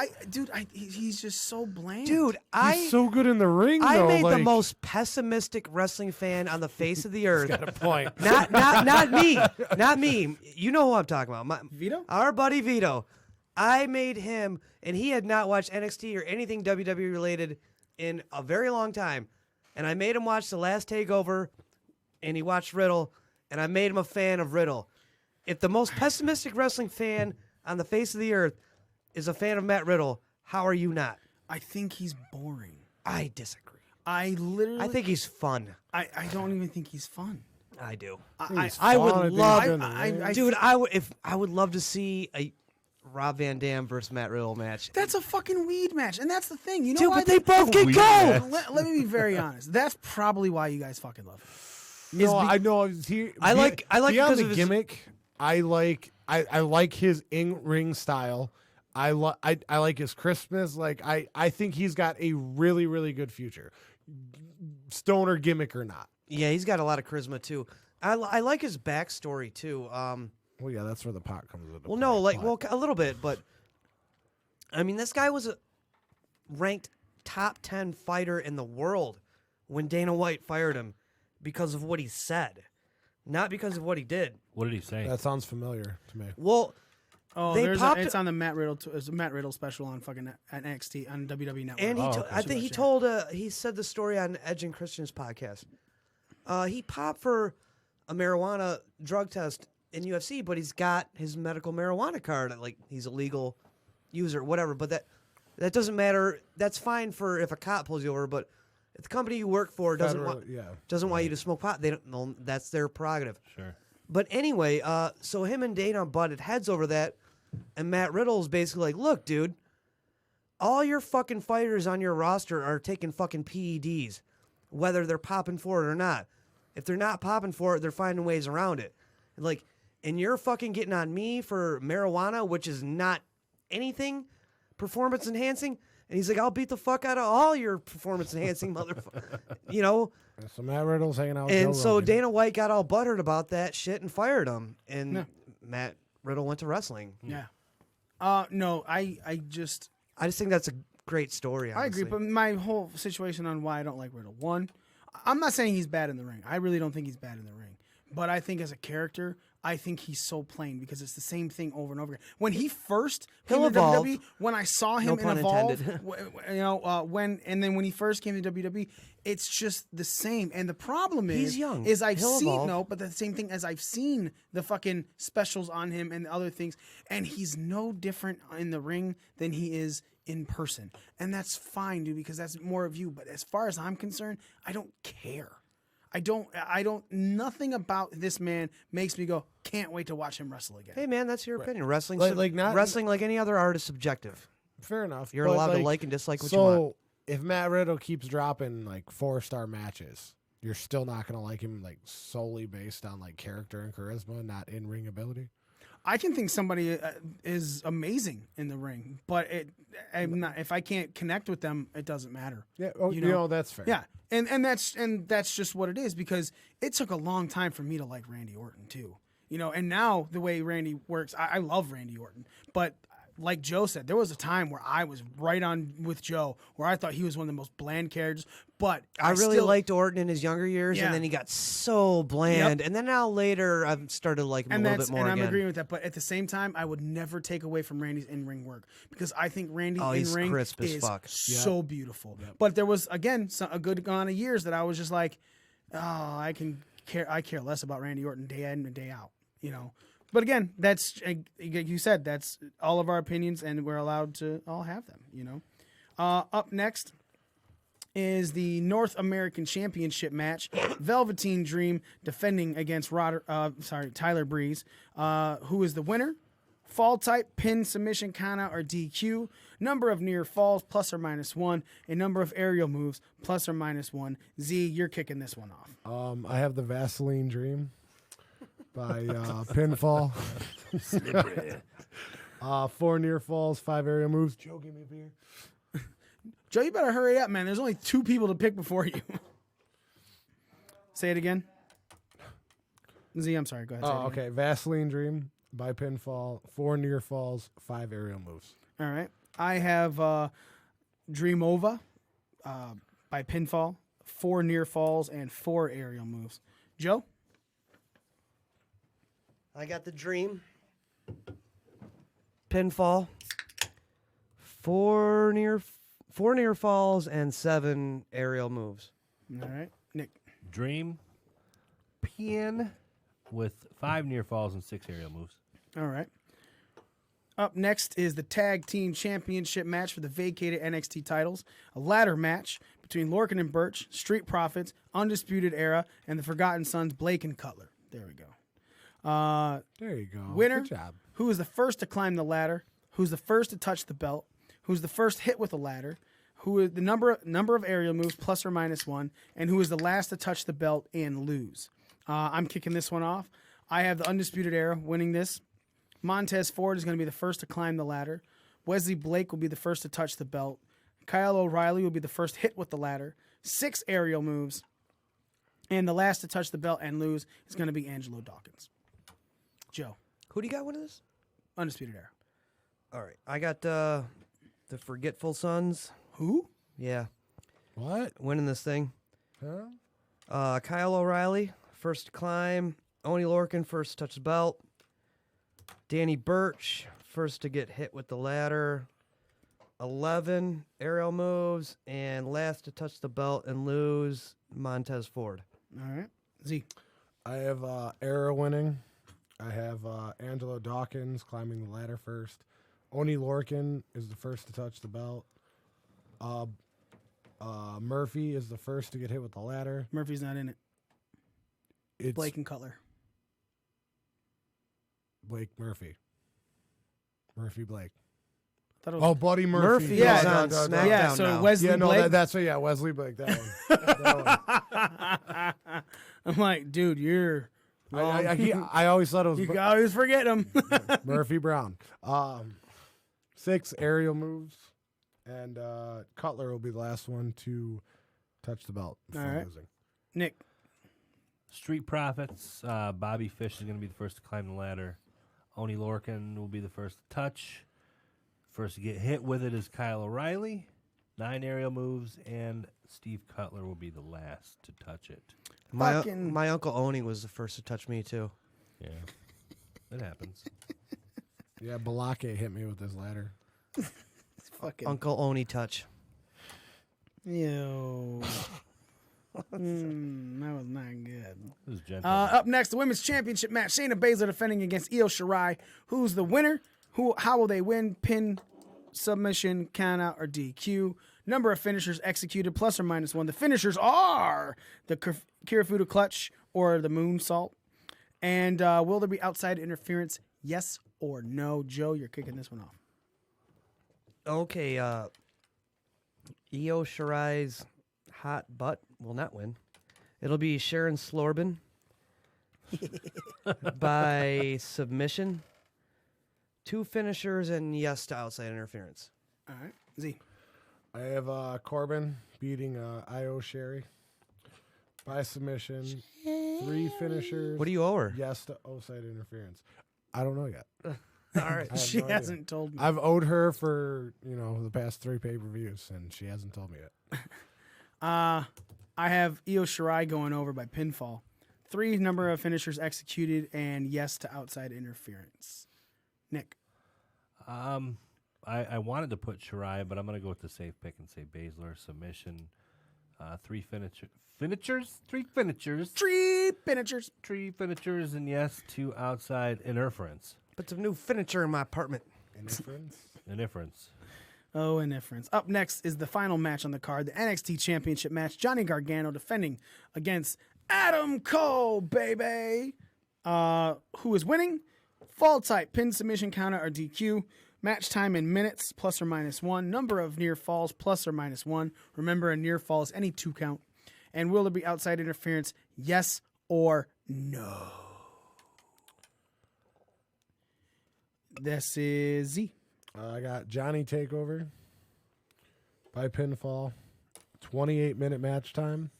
he's just so bland. Dude, He's so good in the ring. I though, made the like- most pessimistic wrestling fan on the face of the earth. Got a point. Not me. Not me. You know who I'm talking about. Vito? Our buddy Vito. I made him, and he had not watched NXT or anything WWE related in a very long time. And I made him watch the last TakeOver, and he watched Riddle, and I made him a fan of Riddle. If the most pessimistic wrestling fan on the face of the earth is a fan of Matt Riddle, how are you not? I think he's boring. I disagree. I think he's fun. I don't even think he's fun. I do. I would love, dude. I would love to see a Rob Van Dam versus Matt Riddle match. That's a fucking weed match, and that's the thing. You know Dude, why? but they both get gold. Let me be very honest. That's probably why you guys fucking love him. No, I know. I like beyond because the of his gimmick. I like his in-ring style. I like his crispness. Like I think he's got a really, really good future. Stoner gimmick or not. Yeah, he's got a lot of charisma too. I like his backstory too. Well, yeah, that's where the pot comes into Well, play. no, like a little bit, but I mean, this guy was a ranked top 10 fighter in the world when Dana White fired him because of what he said, not because of what he did. What did he say? That sounds familiar to me. Well, it's on the Matt Riddle. It's a Matt Riddle special on fucking NXT on WWE Network. And I think he said the story on Edge and Christian's podcast. He popped for a marijuana drug test in UFC, but he's got his medical marijuana card. Like, he's a legal user, whatever. But that doesn't matter. That's fine for if a cop pulls you over. But if the company you work for doesn't want you to smoke pot, they don't. No, that's their prerogative. Sure. But anyway, so him and Dana butted heads over that, and Matt Riddle's basically like, "Look, dude, all your fucking fighters on your roster are taking fucking PEDs, whether they're popping for it or not. If they're not popping for it, they're finding ways around it. Like, and you're fucking getting on me for marijuana, which is not anything performance enhancing." And he's like, "I'll beat the fuck out of all your performance enhancing motherfucker," you know. So Matt Riddle's hanging out with And Joe so Rogan. Dana White got all buttered about that shit and fired him. And Matt Riddle went to wrestling. Yeah. No, I just think that's a great story. Honestly. I agree, but my whole situation on why I don't like Riddle. One, I'm not saying he's bad in the ring. I really don't think he's bad in the ring. But I think as a character, I think he's so plain because it's the same thing over and over again. When he first came to WWE, when I saw him in Evolve, when he first came to WWE, it's just the same. And the problem is, he's young. I've seen but the same thing as I've seen the fucking specials on him and other things, and he's no different in the ring than he is in person. And that's fine, dude, because that's more of you. But as far as I'm concerned, I don't care. Nothing about this man makes me go, can't wait to watch him wrestle again. Hey, man, that's your opinion. Wrestling, Like wrestling like any other art is subjective. Fair enough. You're but allowed to like and dislike what you want. if Matt Riddle keeps dropping like 4-star matches, you're still not going to like him like solely based on like character and charisma, not in ring ability. I can think somebody is amazing in the ring, but I'm not, if I can't connect with them, it doesn't matter. Yeah, you know that's fair. Yeah, and that's just what it is, because it took a long time for me to like Randy Orton too. You know, and now the way Randy works, I love Randy Orton, but like Joe said, there was a time where I was right on with Joe, where I thought he was one of the most bland characters. But I really liked Orton in his younger years, and then he got so bland. Yep. And then now later, I've started to like him a little bit more and again. I'm agreeing with that. But at the same time, I would never take away from Randy's in-ring work, because I think Randy in-ring crisp as is fuck. so beautiful. Yep. But there was, again, a good amount of years that I was just like, oh, I care less about Randy Orton day in and day out, you know. But again, that's, like you said, that's all of our opinions, and we're allowed to all have them, you know. Up next is the North American Championship match. Velveteen Dream defending against Tyler Breeze. Who is the winner? Fall type, pin, submission, countout, or DQ. Number of near falls, +or-1. A number of aerial moves, +or-1. Z, you're kicking this one off. I have the Vaseline Dream by pinfall. 4 near falls, 5 aerial moves. Joe, give me a beer. Joe, you better hurry up, man. There's only 2 people to pick before you. Say it again. Z, I'm sorry. Go ahead. Oh, okay. Vaseline Dream by pinfall, 4 near falls, 5 aerial moves. All right. I have Dream Over by pinfall, 4 near falls, and 4 aerial moves. Joe? I got the Dream. Pinfall. 4 near falls and 7 aerial moves. All right. Nick? Dream, pin with 5 near falls and 6 aerial moves. All right. Up next is the Tag Team Championship match for the vacated NXT titles. A ladder match between Lorcan and Birch, Street Profits, Undisputed Era, and the Forgotten Sons, Blake and Cutler. There we go. There you go. Winner, Good job. who is the first to climb the ladder, who's the first to touch the belt, who's the first hit with a ladder, who is the number of aerial moves, +or-1, and who is the last to touch the belt and lose. I'm kicking this one off. I have the Undisputed Era winning this. Montez Ford is going to be the first to climb the ladder. Wesley Blake will be the first to touch the belt. Kyle O'Reilly will be the first hit with the ladder. 6 aerial moves. And the last to touch the belt and lose is going to be Angelo Dawkins. Joe. Who do you got winning this? Undisputed Era. All right. I got the Forgetful Sons. Who? Yeah. What? Winning this thing. Huh? Kyle O'Reilly, first to climb. Oni Lorcan, first to touch the belt. Danny Birch, first to get hit with the ladder. 11 aerial moves, and last to touch the belt and lose, Montez Ford. All right. Z. I have Era winning. I have Angelo Dawkins climbing the ladder first. Oni Lorcan is the first to touch the belt. Murphy is the first to get hit with the ladder. Murphy's not in it. It's Blake and Cutler. Blake Murphy. Murphy Blake. I thought it was Buddy Murphy. Murphy Yeah, is no, on no, no, SmackDown yeah, so now. Wesley Yeah, no, Blake. that's Wesley Blake. That one. I'm like, dude, you're wrong. I always thought it was You always forget him. Murphy Brown. 6 aerial moves, and Cutler will be the last one to touch the belt before All right. losing. Nick. Street Profits, Bobby Fish is going to be the first to climb the ladder. Oni Lorcan will be the first to touch. First to get hit with it is Kyle O'Reilly. 9 aerial moves, and Steve Cutler will be the last to touch it. My Uncle Oni was the first to touch me, too. Yeah, it happens. Yeah, Balake hit me with his ladder. Fucking Uncle Oni touch. Ew. That was not good. It was gentle. Up next, the Women's Championship match. Shayna Baszler defending against Io Shirai. Who's the winner? How will they win? Pin, submission, countout, or DQ? Number of finishers executed, +or-1. The finishers are the Kirifuda Clutch or the Moonsault. And will there be outside interference? Yes or no? Joe, you're kicking this one off. Okay, Io Shirai's hot butt will not win. It'll be Sharon Slorbin by submission. 2 finishers and yes to outside interference. All right, Z. I have Corbin beating Io Sherry by submission. 3 finishers. What do you owe her? Yes to outside interference. I don't know yet. All right. She hasn't told me. I've owed her for the past 3 pay-per-views, and she hasn't told me yet. I have Io Shirai going over by pinfall. 3 number of finishers executed and yes to outside interference. Nick. I wanted to put Shirai, but I'm going to go with the safe pick and say Baszler submission. 3 finishers. 3 finishers. 3 finishers. 3 finishers and yes to outside interference. Put some new furniture in my apartment. Interference. Oh, indifference. Up next is the final match on the card, the NXT Championship match. Johnny Gargano defending against Adam Cole, baby. Who is winning? Fall type, pin, submission, counter, or DQ. Match time in minutes, plus or minus 1. Number of near falls, plus or minus 1. Remember, a near fall is any 2 count. And will there be outside interference? Yes or no? This is Z. I got Johnny TakeOver by pinfall. 28-minute match time.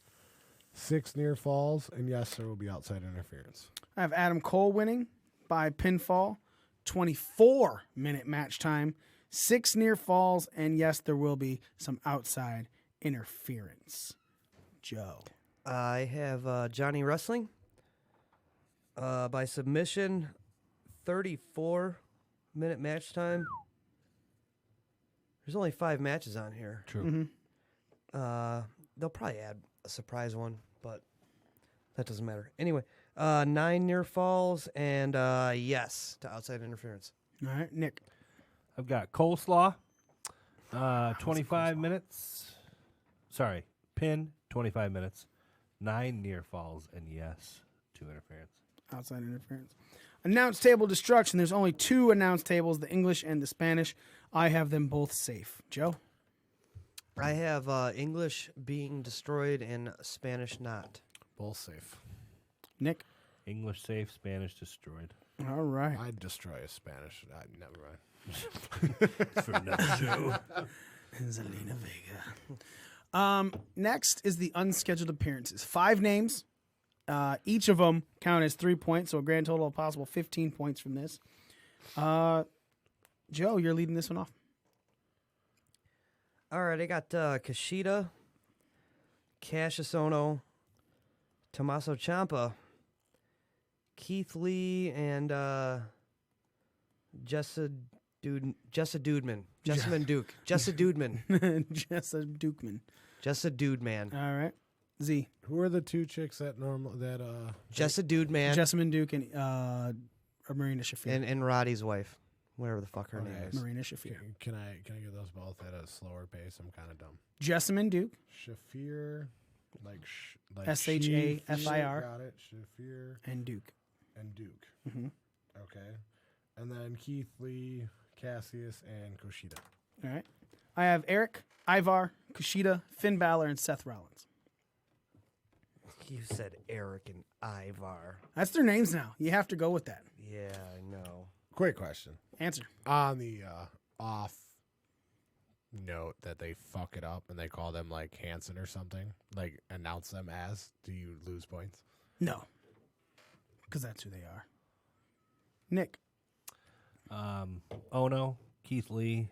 6 near falls. And yes, there will be outside interference. I have Adam Cole winning by pinfall. 24-minute match time. 6 near falls. And yes, there will be some outside interference. Joe. I have Johnny Wrestling by submission. 34-minute match time. There's only 5 matches on here. True. They'll probably add a surprise one, but that doesn't matter. Anyway, 9 near falls and yes to outside interference. All right, Nick. I've got coleslaw. 25 minutes. Sorry, pin. 25 minutes. 9 near falls and yes to interference. Outside interference. Announce table destruction. There's only 2 announce tables, the English and the Spanish. I have them both safe. Joe? I have English being destroyed and Spanish not. Both safe. Nick? English safe, Spanish destroyed. All right. I'd destroy a Spanish. Never mind. For another show. Zelina Vega. Next is the unscheduled appearances. 5 names. Each of them count as 3 points, so a grand total of possible 15 points from this. Joe, you're leading this one off. All right, I got Kushida, Cassius Ohno, Tommaso Ciampa, Keith Lee, and Jessa Dudeman. Jessamine Duke. Jessa Dudeman. Jessa Dukeman. Jessa Dudeman. All right. Z. Who are the 2 chicks that Jessa Dudeman. Jessamine Duke and Marina Shafir. And Roddy's wife. Whatever the fuck her name is. Marina Shafir. Can I get those both at a slower pace? I'm kind of dumb. Jessamine Duke. Shafir, like Shafir. Got it. Shafir And Duke. Mm-hmm. Okay. And then Keith Lee, Cassius, and Kushida. All right. I have Eric, Ivar, Kushida, Finn Balor, and Seth Rollins. You said Eric and Ivar. That's their names now. You have to go with that. Yeah, I know. Quick question. Answer. On the off note that they fuck it up and they call them like Hanson or something, like announce them as, do you lose points? No. Because that's who they are. Nick. Ono, Keith Lee,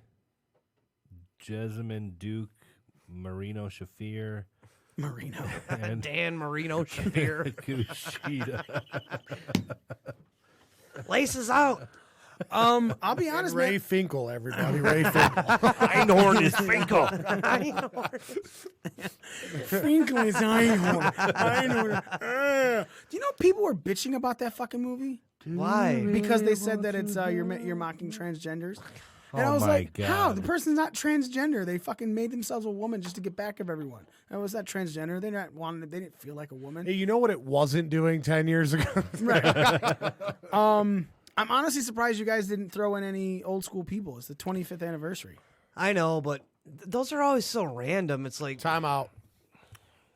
Jessamine Duke, Marino Shafir. Marino. And Dan Marino Shafir. Kushida. Laces out. I'll be honest, Ray man. Finkel, everybody. Ray Finkel. Einhorn is Finkel. Finkel is Einhorn. Einhorn. Do you know people were bitching about that fucking movie? Why? Because they said that it's you're mocking transgenders. And I was my like, God. how? The person's not transgender. They fucking made themselves a woman just to get back at everyone. And was that transgender? They didn't feel like a woman. Hey, you know what it wasn't doing 10 years ago? Right. I'm honestly surprised you guys didn't throw in any old school people. It's the 25th anniversary. I know, but Those are always so random. It's like Time out.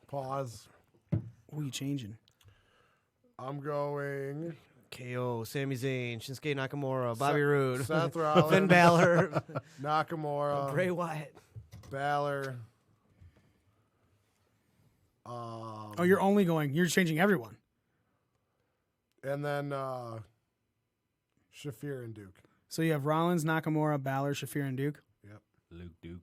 Pause. Who are you changing? I'm going KO, Sami Zayn, Shinsuke Nakamura, Bobby Roode, Seth Rollins, Finn Balor, Nakamura, Bray Wyatt. Balor. Oh, you're changing everyone. And then Shafir and Duke. So you have Rollins, Nakamura, Balor, Shafir, and Duke. Yep. Luke Duke.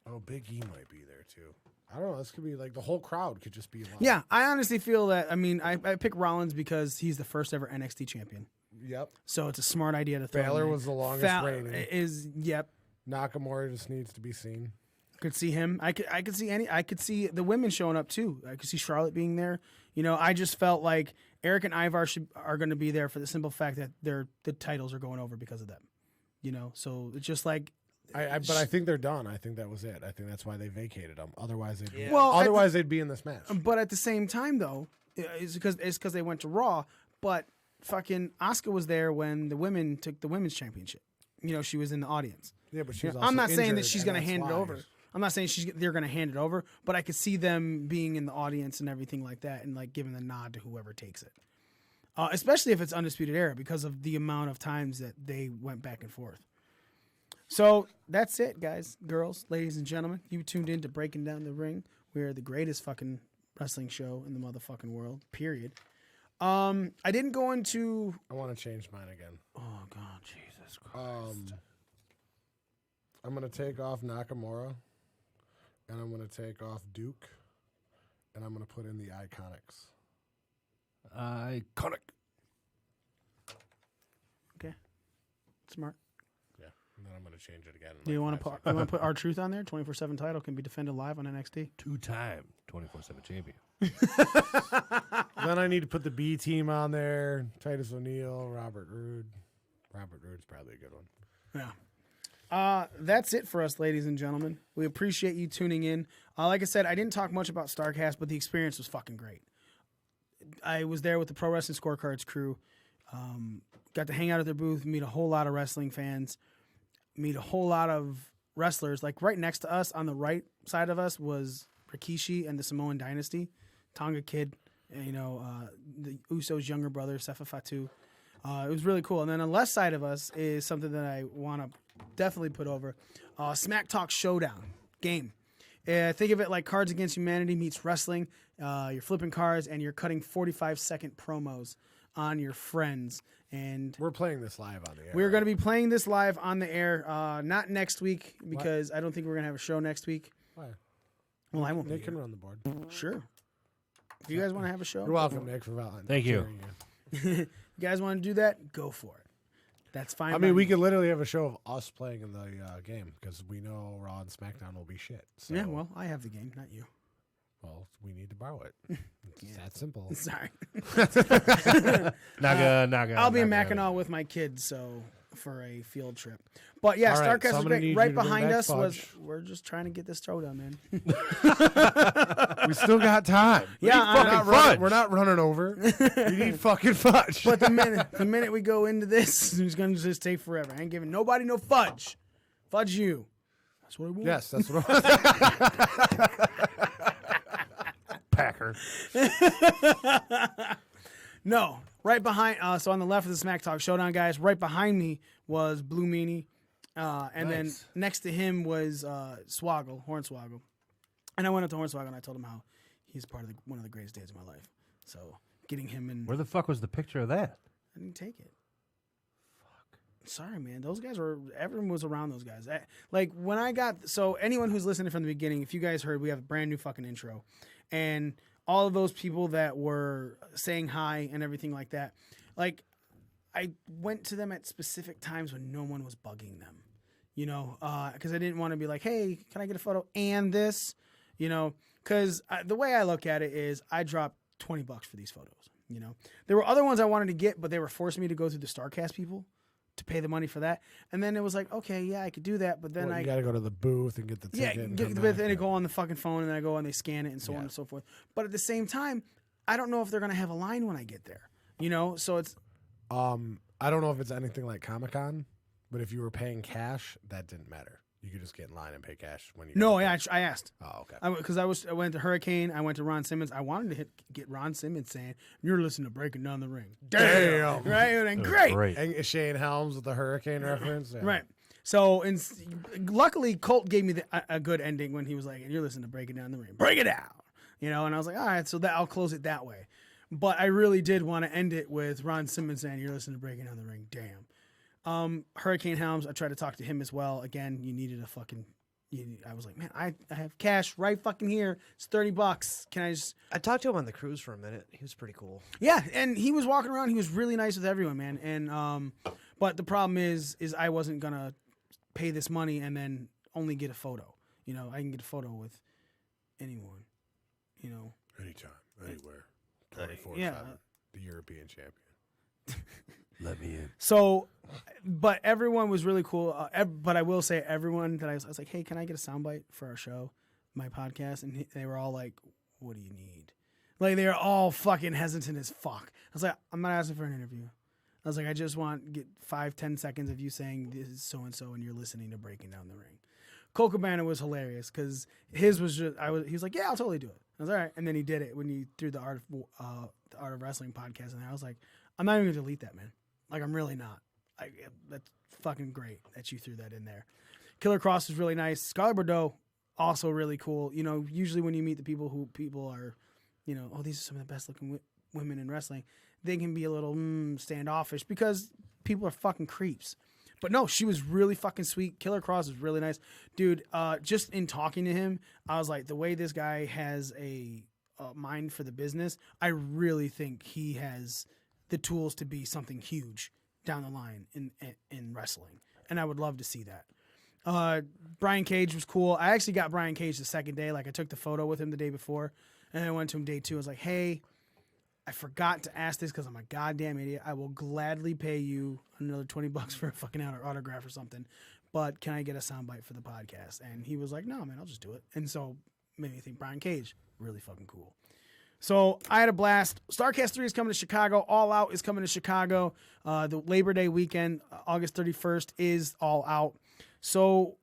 Oh, Big E might be there too. I don't know. This could be like the whole crowd could just be alive. Yeah, I honestly feel that. I mean, I pick Rollins because he's the first ever NXT champion. Yep. So it's a smart idea to throw him Balor in. was the longest reigning. Yep. Nakamura just needs to be seen. Could see him. I could see the women showing up too. I could see Charlotte being there. You know, I just felt like Eric and Ivar are going to be there for the simple fact that the titles are going over because of them. You know, so it's just like. But I think they're done. I think that was it. I think that's why they vacated them. Otherwise, they'd be in this match. But at the same time, though, it's because they went to Raw. But fucking Asuka was there when the women took the women's championship. You know, she was in the audience. Yeah, but she's. I'm not saying that she's going to hand it over. I'm not saying they're going to hand it over. But I could see them being in the audience and everything like that, and like giving the nod to whoever takes it. Especially if it's Undisputed Era, because of the amount of times that they went back and forth. So that's it, guys, girls, ladies, and gentlemen. You tuned in to Breaking Down the Ring. We are the greatest fucking wrestling show in the motherfucking world, period. I didn't go into... I want to change mine again. Oh, God, Jesus Christ. I'm going to take off Nakamura, and I'm going to take off Duke, and I'm going to put in the Iconics. Iconic. Okay. Smart. And then I'm going to change it again. Do you want to put R-Truth on there? 24/7 title can be defended live on NXT. 2-time 24/7 champion. Then I need to put the B team on there. Titus O'Neil, Robert Roode. Robert Roode's probably a good one. Yeah. That's it for us, ladies and gentlemen. We appreciate you tuning in. Like I said, I didn't talk much about StarCast, but the experience was fucking great. I was there with the Pro Wrestling Scorecards crew. Got to hang out at their booth, meet a whole lot of wrestling fans. Meet a whole lot of wrestlers. Like right next to us, on the right side of us, was Rikishi and the Samoan Dynasty, Tonga Kid, and, the Usos' younger brother, Sefa Fatu. It was really cool. And then on the left side of us is something that I want to definitely put over. Smack Talk Showdown game. Think of it like Cards Against Humanity meets wrestling. You're flipping cards and you're cutting 45-second promos on your friends. And we're playing this live on the air. We're going to be playing this live on the air, not next week, because I don't think we're going to have a show next week. Why? Well, I won't. Nick can run the board. Sure. If you guys want to have a show, you're welcome, Nick, for volunteering. Thank you. You guys want to do that? Go for it. That's fine. I mean, we could literally have a show of us playing in the game because we know Raw and SmackDown will be shit. So. Yeah, well, I have the game, not you. Well, we need to borrow it. It's that simple. Sorry. Naga. I'll be in Mackinac with my kids, so for a field trip. But yeah, right, StarCast so was great. Right behind us we're just trying to get this show done, man. We still got time. Yeah, we're not running over. We need fucking fudge. But the minute we go into this, it's gonna just take forever. I ain't giving nobody no fudge. Fudge you. That's what I want. Yes, that's what I want. Packer. No, right behind. So on the left of the Smack Talk Showdown, guys. Right behind me was Blue Meanie, and then next to him was Hornswoggle. And I went up to Hornswoggle and I told him how he's part of one of the greatest days of my life. So getting him in. Where the fuck was the picture of that? I didn't take it. Sorry, man. Those guys everyone was around those guys. Anyone who's listening from the beginning, if you guys heard, we have a brand new fucking intro. And all of those people that were saying hi and everything like that, like, I went to them at specific times when no one was bugging them, because I didn't want to be like, hey, can I get a photo and this, because the way I look at it is I dropped $20 for these photos, There were other ones I wanted to get, but they were forcing me to go through the StarCast people to pay the money for that. And then it was like, okay, yeah, I could do that, but then you got to go to the booth and get the ticket. Yeah, get the booth and go on the fucking phone, and then I go and they scan it and so on and so forth. But at the same time, I don't know if they're going to have a line when I get there, so it's... I don't know if it's anything like Comic-Con, but if you were paying cash, that didn't matter. You could just get in line and pay cash when you. No, I asked. Oh, okay. Because I went to Hurricane. I went to Ron Simmons. I wanted to get Ron Simmons saying, "You're listening to Breaking Down the Ring." Damn. Right? And great. And Shane Helms with the Hurricane reference. Yeah. Right. So, luckily, Colt gave me a good ending when he was like, "You're listening to Breaking Down the Ring. Break it out." And I was like, all right, so I'll close it that way. But I really did want to end it with Ron Simmons saying, "You're listening to Breaking Down the Ring." Damn. Hurricane Helms, I tried to talk to him as well. Again, you needed a fucking... I was like, man, I have cash right fucking here. It's $30. Can I just... I talked to him on the cruise for a minute. He was pretty cool. Yeah, and he was walking around. He was really nice with everyone, man. And but the problem is I wasn't going to pay this money and then only get a photo. I can get a photo with anyone, Anytime, anywhere. 24/7. Yeah. The European champion. Let me in. So, but everyone was really cool. But I will say, everyone that I was like, hey, can I get a soundbite for our show, my podcast? And they were all like, what do you need? Like, they were all fucking hesitant as fuck. I was like, I'm not asking for an interview. I was like, I just want to get 5-10 seconds of you saying this is so-and-so and you're listening to Breaking Down the Ring. Cole Cabana was hilarious because his was just, he was like, yeah, I'll totally do it. I was all right. And then he did it when he threw the Art of Wrestling podcast in there. I was like, I'm not even going to delete that, man. Like, I'm really not. That's fucking great that you threw that in there. Killer Cross was really nice. Scarlett Bordeaux, also really cool. Usually when you meet the people are, oh, these are some of the best looking women in wrestling, they can be a little standoffish because people are fucking creeps. But no, she was really fucking sweet. Killer Cross was really nice. Dude, just in talking to him, I was like, the way this guy has a mind for the business, I really think he has the tools to be something huge down the line in wrestling. And I would love to see that. Brian Cage was cool. I actually got Brian Cage the second day. Like, I took the photo with him the day before, and I went to him day 2. I was like, hey, I forgot to ask this because I'm a goddamn idiot. I will gladly pay you another $20 for a fucking autograph or something, but can I get a soundbite for the podcast? And he was like, no, man, I'll just do it. And so made me think Brian Cage, really fucking cool. So I had a blast. StarCast 3 is coming to Chicago. All Out is coming to Chicago. The Labor Day weekend, August 31st, is All Out. So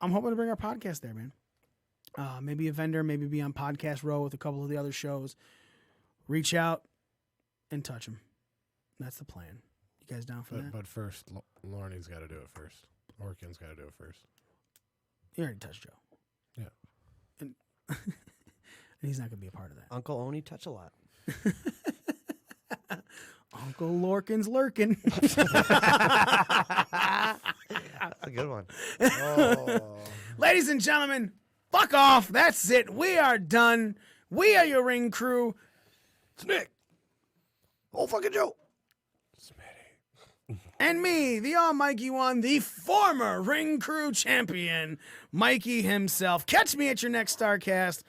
I'm hoping to bring our podcast there, man. Maybe a vendor, maybe be on Podcast Row with a couple of the other shows. Reach out and touch them. That's the plan. You guys down for that? But first, Lorne's got to do it first. Orkin's got to do it first. You already touched Joe. Yeah. And he's not going to be a part of that. Uncle Oni touch a lot. Uncle Lorkin's lurking. That's a good one. Oh. Ladies and gentlemen, fuck off. That's it. We are done. We are your ring crew. It's Nick. Oh, fucking Joe. Smitty. And me, the almighty one, the former ring crew champion, Mikey himself. Catch me at your next StarCast.